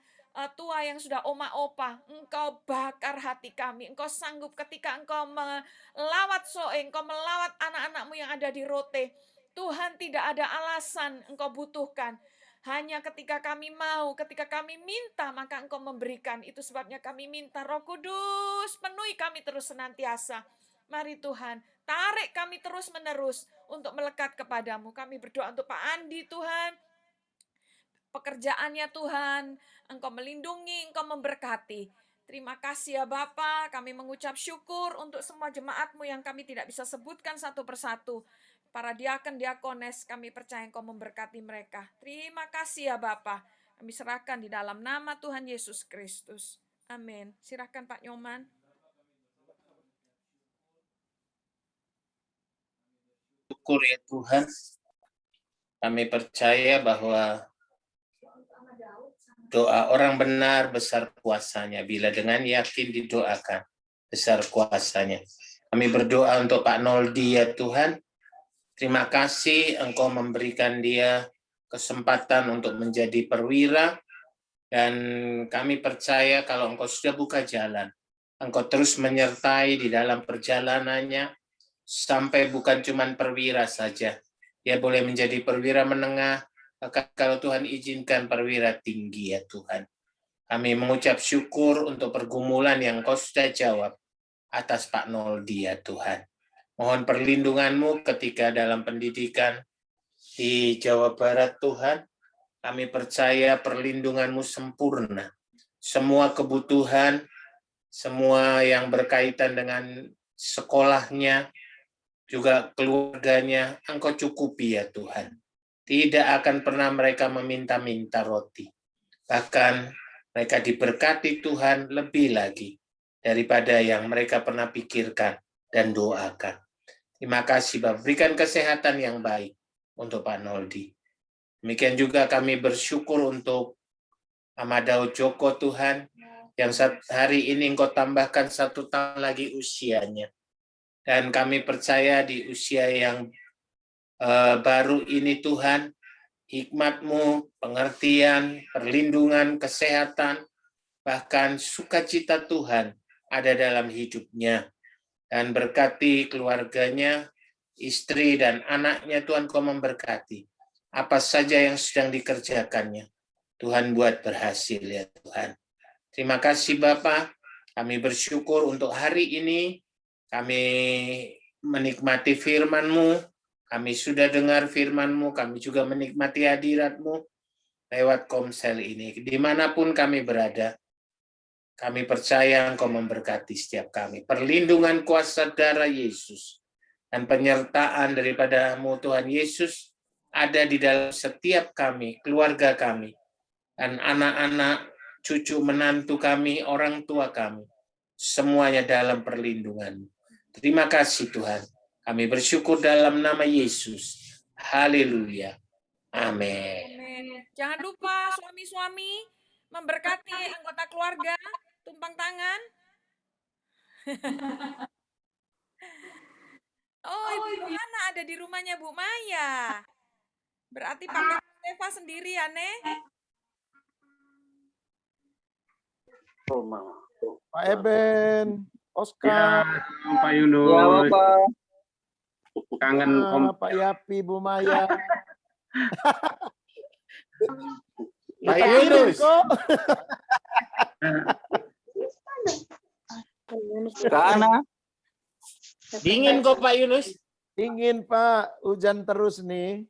tua, yang sudah oma-opa, Engkau bakar hati kami. Engkau sanggup ketika Engkau melawat Soe, Engkau melawat anak-anak-Mu yang ada di Rote. Tuhan, tidak ada alasan Engkau butuhkan. Hanya ketika kami mau, ketika kami minta, maka Engkau memberikan. Itu sebabnya kami minta Roh Kudus, penuhi kami terus senantiasa. Mari Tuhan, tarik kami terus-menerus untuk melekat kepadamu. Kami berdoa untuk Pak Andi Tuhan, pekerjaannya Tuhan, Engkau melindungi, Engkau memberkati. Terima kasih ya Bapa, kami mengucap syukur untuk semua jemaat-Mu yang kami tidak bisa sebutkan satu persatu. Para diaken, diakones, kami percaya Engkau memberkati mereka. Terima kasih ya Bapa, kami serahkan di dalam nama Tuhan Yesus Kristus. Amin. Silakan Pak Nyoman. Syukur ya Tuhan, kami percaya bahwa doa orang benar besar kuasanya. Bila dengan yakin didoakan, besar kuasanya. Kami berdoa untuk Pak Noldi ya Tuhan. Terima kasih Engkau memberikan dia kesempatan untuk menjadi perwira. Dan kami percaya kalau Engkau sudah buka jalan, Engkau terus menyertai di dalam perjalanannya. Sampai bukan cuma perwira saja. Dia boleh menjadi perwira menengah, kalau Tuhan izinkan perwira tinggi ya Tuhan. Kami mengucap syukur untuk pergumulan yang Kau sudah jawab atas Pak Noldi ya Tuhan. Mohon perlindungan-Mu ketika dalam pendidikan di Jawa Barat Tuhan. Kami percaya perlindungan-Mu sempurna. Semua kebutuhan, semua yang berkaitan dengan sekolahnya, juga keluarganya, Engkau cukupi ya Tuhan. Tidak akan pernah mereka meminta-minta roti. Bahkan mereka diberkati Tuhan lebih lagi daripada yang mereka pernah pikirkan dan doakan. Terima kasih Bapak, berikan kesehatan yang baik untuk Pak Noldi. Demikian juga kami bersyukur untuk Amadao Joko Tuhan, yang hari ini Engkau tambahkan 1 tahun lagi usianya. Dan kami percaya di usia yang baru ini Tuhan, hikmat-Mu, pengertian, perlindungan, kesehatan, bahkan sukacita Tuhan ada dalam hidupnya. Dan berkati keluarganya, istri dan anaknya, Tuhan Kau memberkati. Apa saja yang sedang dikerjakannya, Tuhan buat berhasil ya Tuhan. Terima kasih Bapa, kami bersyukur untuk hari ini, kami menikmati firman-Mu, kami sudah dengar firman-Mu, kami juga menikmati hadirat-Mu lewat Komsel ini. Dimanapun kami berada, kami percaya Engkau memberkati setiap kami. Perlindungan kuasa darah Yesus dan penyertaan daripada-Mu Tuhan Yesus ada di dalam setiap kami, keluarga kami, dan anak-anak, cucu menantu kami, orang tua kami. Semuanya dalam perlindungan. Terima kasih Tuhan. Kami bersyukur dalam nama Yesus. Haleluya. Amin. Amin. Jangan lupa suami-suami memberkati anggota keluarga, tumpang tangan. Oh, Ibu Yohana ada di rumahnya Bu Maya. Berarti Pak Eva sendiri ya, Nek? Pak Eben, Ya, Oscar, Pak Yunus. Kangen Pak Yapi, Bu Maya. Pak Yunus. Kana? Dingin kok Pak Yunus. Dingin Pak, hujan terus nih.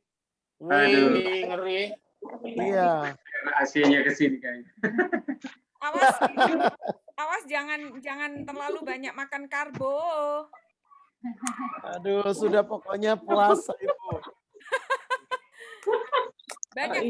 Wih, ngeri. Iya. AC-nya ke sini kayaknya. Awas jangan terlalu banyak makan karbo. Aduh, sudah pokoknya puasa Ibu. Banyak